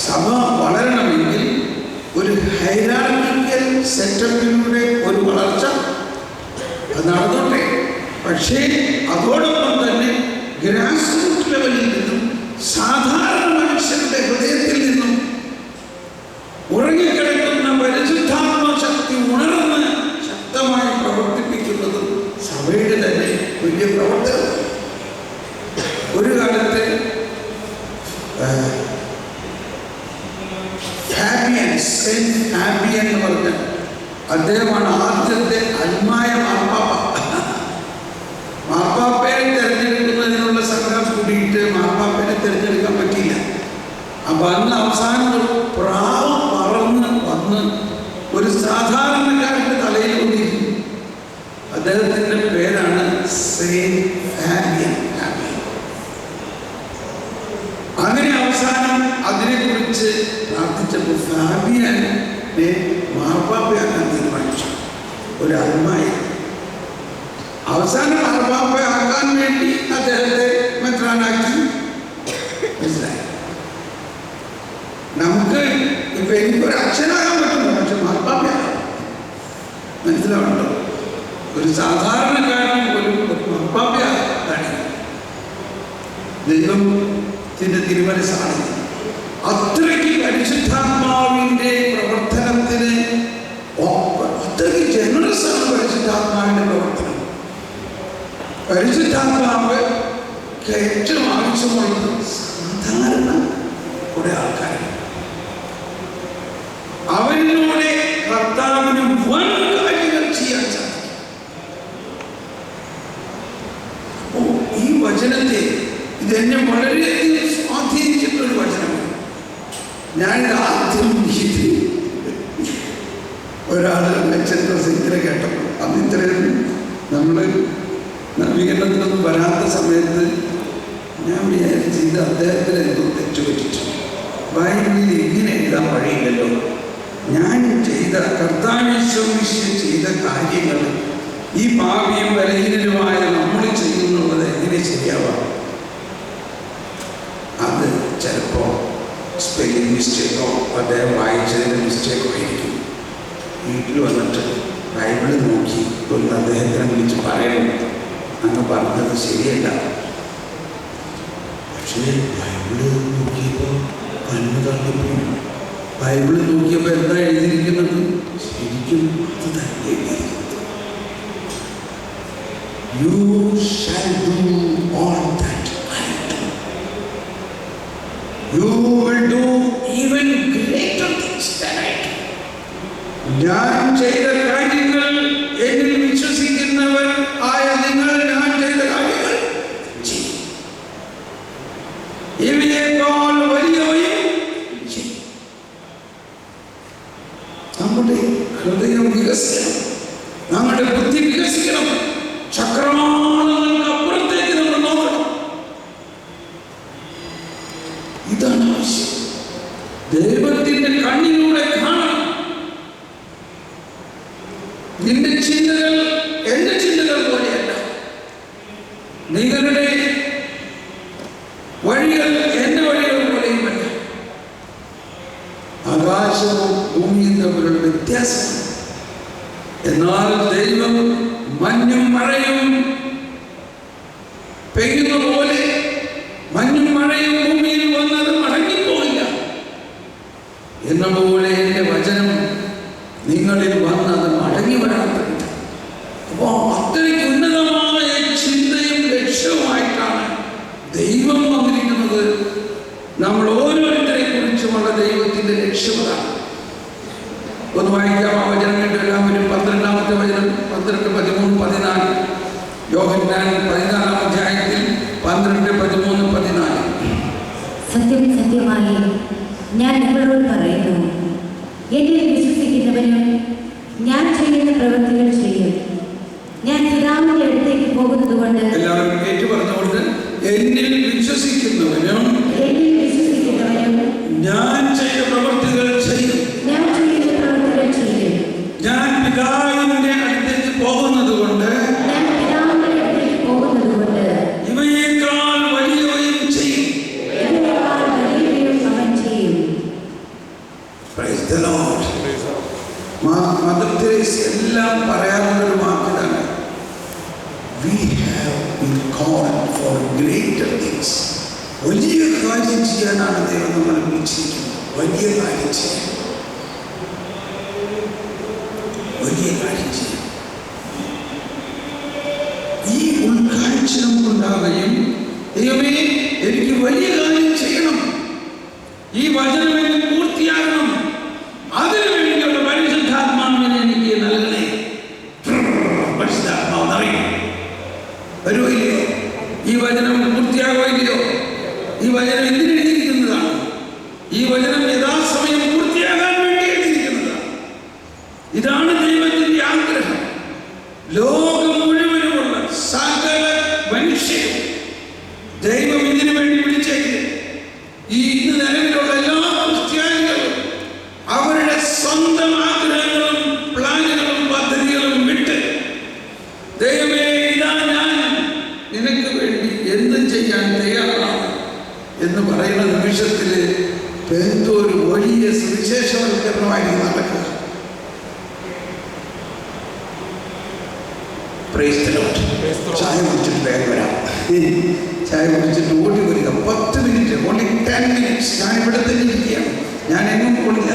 സഭ വളരണമെങ്കിൽ ഒരു ഹൈറാർക്കിക്കൽ സെറ്റപ്പിലൂടെ ഒരു വളർച്ച അത് നടന്നോട്ടെ. പക്ഷേ അതോടൊപ്പം തന്നെ ഗ്രാസ് റൂട്ട് ലെവലിൽ നിന്നും സാധാരണ മനുഷ്യരുടെ ഹൃദയത്തിൽ നിന്നും ഉറങ്ങിക്കിടക്കുന്ന പരിശുദ്ധാത്മ ശക്തി ഉണർന്ന് ശക്തമായി പ്രവർത്തിപ്പിക്കുന്നതും സഭയുടെ തന്നെ വലിയ പ്രവർത്തനം. ഒരു കാലത്ത് ഫാബിയൻ എന്ന് പറഞ്ഞ അദ്ദേഹമാണ് ആദ്യത്തെ അൽമായ മാർപ്പാപ്പയെ തിരഞ്ഞെടുക്കുന്നതിനുള്ള സംഘം കൂടിയിട്ട് മാർപ്പാപ്പയെ തിരഞ്ഞെടുക്കാൻ പറ്റിയില്ല. അപ്പൊ അന്ന് അവസാനം ഒരു പ്രാവ് പറന്ന് വന്ന് ഒരു സാധാരണക്കാരന്റെ തലയിൽ കൊണ്ടിരുന്നു. അദ്ദേഹത്തിന്റെ പേരാണ് സെയിന്റ് ഫാബിയൻ. അങ്ങനെ അവസാനം അതിനെക്കുറിച്ച് പ്രാർത്ഥിച്ചപ്പോൾ ഫാബിയനെ മാർപ്പാപ്പയാക്കാൻ തീരുമാനിച്ചു. ഒരു അൽമായ അവസാനം മാർപ്പാപ്പയാക്കാൻ വേണ്ടി അദ്ദേഹത്തെ മെത്രാനാക്കി. മനസ്സിലായി? നമുക്ക് ഇപ്പൊ എനിക്കൊരു അച്ഛനാകാൻ പറ്റുന്നു, പക്ഷെ മാർപ്പാപ്പയാകാം. മനസ്സിലാവുന്നുണ്ടോ? ഒരു സാധാരണക്കാരൻ ഒരു മാർപ്പാപ്പയാകാൻ ദൈവത്തിന്റെ തിരുമനസ്സാണ്. അത്രയ്ക്ക് പരിശുദ്ധാത്മാവിന്റെ പ്രവർത്തനത്തിന് അത്രയ്ക്ക് ജനറസ് ആണ് പരിശുദ്ധാത്മാവിന്റെ പ്രവർത്തനം. പരിശുദ്ധാത്മാവ് ഏറ്റവും ആവശ്യമുള്ളത് സാധാരണ കുറെ ആൾക്കാരാണ്. അവരിലൂടെ കർത്താവിന് വൻ കാര്യങ്ങൾ ചെയ്യാൻ സാധിക്കും. അപ്പോ ഈ വചനത്തെ ഇതെന്നെ വളരെയധികം സ്വാധീനിച്ചിട്ടൊരു വചനമാണ്. ഞാൻ ആദ്യം ഒരാൾ മെച്ചൻ പ്രസംഗിക്കൽ കേട്ടപ്പോൾ അന്ന് ഇത്രയും നമ്മൾ നവീകരണത്തിനൊന്നും വരാത്ത സമയത്ത് ഞാൻ വിചാരിച്ച് ഇത് അദ്ദേഹത്തിന് എന്തോ തെറ്റുപറ്റിച്ചു. ബൈബിളിൽ ഇങ്ങനെ എഴുതാൻ വഴിയില്ലല്ലോ. ഞാൻ ചെയ്ത ചെയ്ത കാര്യങ്ങൾ ഈ പാപിയും ബലഹീനരുമായ നമ്മൾ ചെയ്യുന്നുള്ളത് എങ്ങനെ ശരിയാവാം? അത് ചിലപ്പോൾ സ്പെല്ലിംഗ് മിസ്റ്റേക്കോ അദ്ദേഹം വായിച്ചതിൻ്റെ മിസ്റ്റേക്കോ ആയിരിക്കും. വീട്ടിൽ വന്നിട്ട് ബൈബിള് നോക്കി ഒന്ന് അദ്ദേഹത്തിനെ വിളിച്ച് പറയണം, അങ്ങ് പറഞ്ഞത് ശരിയല്ല. പക്ഷേ ബൈബിള് നോക്കിയപ്പോൾ കണ്ണു തള്ളിപ്പോയി. ബൈബിള് നോക്കിയപ്പോൾ എന്താ എഴുതിയിരിക്കുന്നത്? ശരിക്കും അത് തന്നെ എഴുതിയിരിക്കുന്നത്. You shall do all that I do. You will do even greater things than I do. ഞാൻ ചെയ്ത കാര്യങ്ങൾ എന്നിൽ വിശ്വസിക്കുന്നവർ ആയ നിങ്ങൾ ഞാൻ ചെയ്ത കാര്യങ്ങൾ ചെയ്യും. ഇവയേക്കാൾ വലിയവയും ചെയ്യും. നമ്മുടെ ഹൃദയം വികസിക്കണം, നമ്മുടെ ബുദ്ധി വികസിക്കണം. ചക്രവാളങ്ങൾക്ക് അപ്പുറത്തേക്ക് നമ്മൾ നോക്കണം. ഇതാണ് ആവശ്യം. ദൈവത്തിന്റെ കണ്ണിലൂടെ കാണണം. നിന്റെ ചിന്തകൾ എന്റെ ചിന്തകൾ പോലെയല്ല, നിങ്ങളുടെ വഴികൾ എന്റെ വഴികൾ പോലെയുമല്ല. ആകാശവും ഭൂമിയും തമ്മിലുള്ള വ്യത്യാസം. എന്നാൽ ദൈവം മഞ്ഞും മഴയും പെയ്യുന്ന പോലെ മഞ്ഞും മഴയും ഭൂമിയിൽ വന്നത് മടങ്ങിപ്പോയില്ല എന്ന പോലെ എൻ്റെ വചനം നിങ്ങളിൽ വന്നത് മടങ്ങി വരാത്തത്. അപ്പോൾ അത്രയ്ക്ക് ഉന്നതമായ ചിന്തയും ലക്ഷ്യവുമായിട്ടാണ് ദൈവം വന്നിരിക്കുന്നത്. നമ്മൾ ഓരോരുത്തരെ കുറിച്ചുമുള്ള ദൈവത്തിൻ്റെ ലക്ഷ്യമാണ്. ഒന്ന് വായിക്കാം ആ വചനം കേട്ട് എല്ലാവരും. 12-ാമത്തെ വചനം, 12, 13, 14. യോഹന്നാൻ 14-ാം അധ്യായത്തിൽ 12, 13, 14. സത്യം സത്യമായി ഞാൻ നിങ്ങളോട് പറയുന്നു, എന്നിൽ വിശ്വസിക്കുന്നവനും ഞാൻ ചെയ്യുന്ന പ്രവൃത്തികൾ ചെയ്യും. ഞാൻ പിതാവിന്റെ അടുത്തേക്ക് പോകുന്നത് കൊണ്ട്. എല്ലാവരും ഏറ്റു പറഞ്ഞുകൊണ്ട്, എന്നിൽ വിശ്വസിക്കുന്നവനും ഞാൻ ചെയ്ത പ്രവൃത്തികൾ ചെയ്യും. ഞാൻ പിതാവിന്റെ അടുത്തേക്ക് പോകുന്നത് കൊണ്ട് ഇവയേക്കാൾ വലിയവയും ചെയ്യും. Praise the Lord. Mother Teresa എല്ലാം പറയാറുള്ളൊരു വാക്കിതാണ്, we have been called for greater things. വലിയ കാര്യം ചെയ്യാനാണ് ദൈവം നമ്മളെ വിളിച്ചിരിക്കുന്നത്. വലിയ കാര്യം ചെയ്യാൻ, വലിയ കാര്യം ചെയ്യാൻ. ഈ ഉൾക്കാഴ്ച നമുക്കുണ്ടാവുകയും, ദൈവമേ എനിക്ക് വലിയ കാര്യം ചെയ്യണം, ഈ വചനം എനിക്ക് പൂർത്തിയാകണം, അതിനു വേണ്ടിയുള്ള പരിശുദ്ധാത്മാവിനെ എനിക്ക് നൽകണേ. പരിശുദ്ധാത്മാവ് അറിയും വരുമോ ഇല്ലയോ? ഈ വചനം പൂർത്തിയാകോ ഇല്ലയോ? ഈ വചനം എന്തിനെഴുതിയിരിക്കുന്നതാണ്? ഈ വചനം യഥാസമയം പൂർത്തിയാകാൻ വേണ്ടി എഴുതിയിരിക്കുന്നതാണ്. ഇതാണ് ദൈവത്തിന്റെ ആഗ്രഹം. ലോകം മുഴുവനുമുള്ള സകല മനുഷ്യരും ദൈവം ഇതിനു വേണ്ടി വിളിച്ചേക്ക്. ഈ ഇന്ന് നിലവിലുള്ള എല്ലാ ക്രിസ്ത്യാനികളും അവരുടെ സ്വന്തം ആഗ്രഹങ്ങളും പ്ലാനുകളും പദ്ധതികളും വിട്ട്, ദൈവമേ ഇതാ ഞാൻ നിനക്ക് വേണ്ടി എന്തും ചെയ്യാൻ തയ്യാറാണ് എന്ന് പറയുന്ന നിമിഷത്തിൽ എന്തോ ഒരു വലിയ സുവിശേഷവൽക്കരണമായിട്ട് നടക്കുക. ചായ കുടിച്ചിട്ട് വേഗം വരാം. ചായ കുടിച്ചിട്ട് ഓടി വരിക. 10 മിനിറ്റ്, ഓൺലി 10 മിനിറ്റ്സ്. ഞാൻ ഇവിടെ തന്നെ ഇരിക്കുകയാണ്, ഞാൻ എങ്ങും പോണില്ല.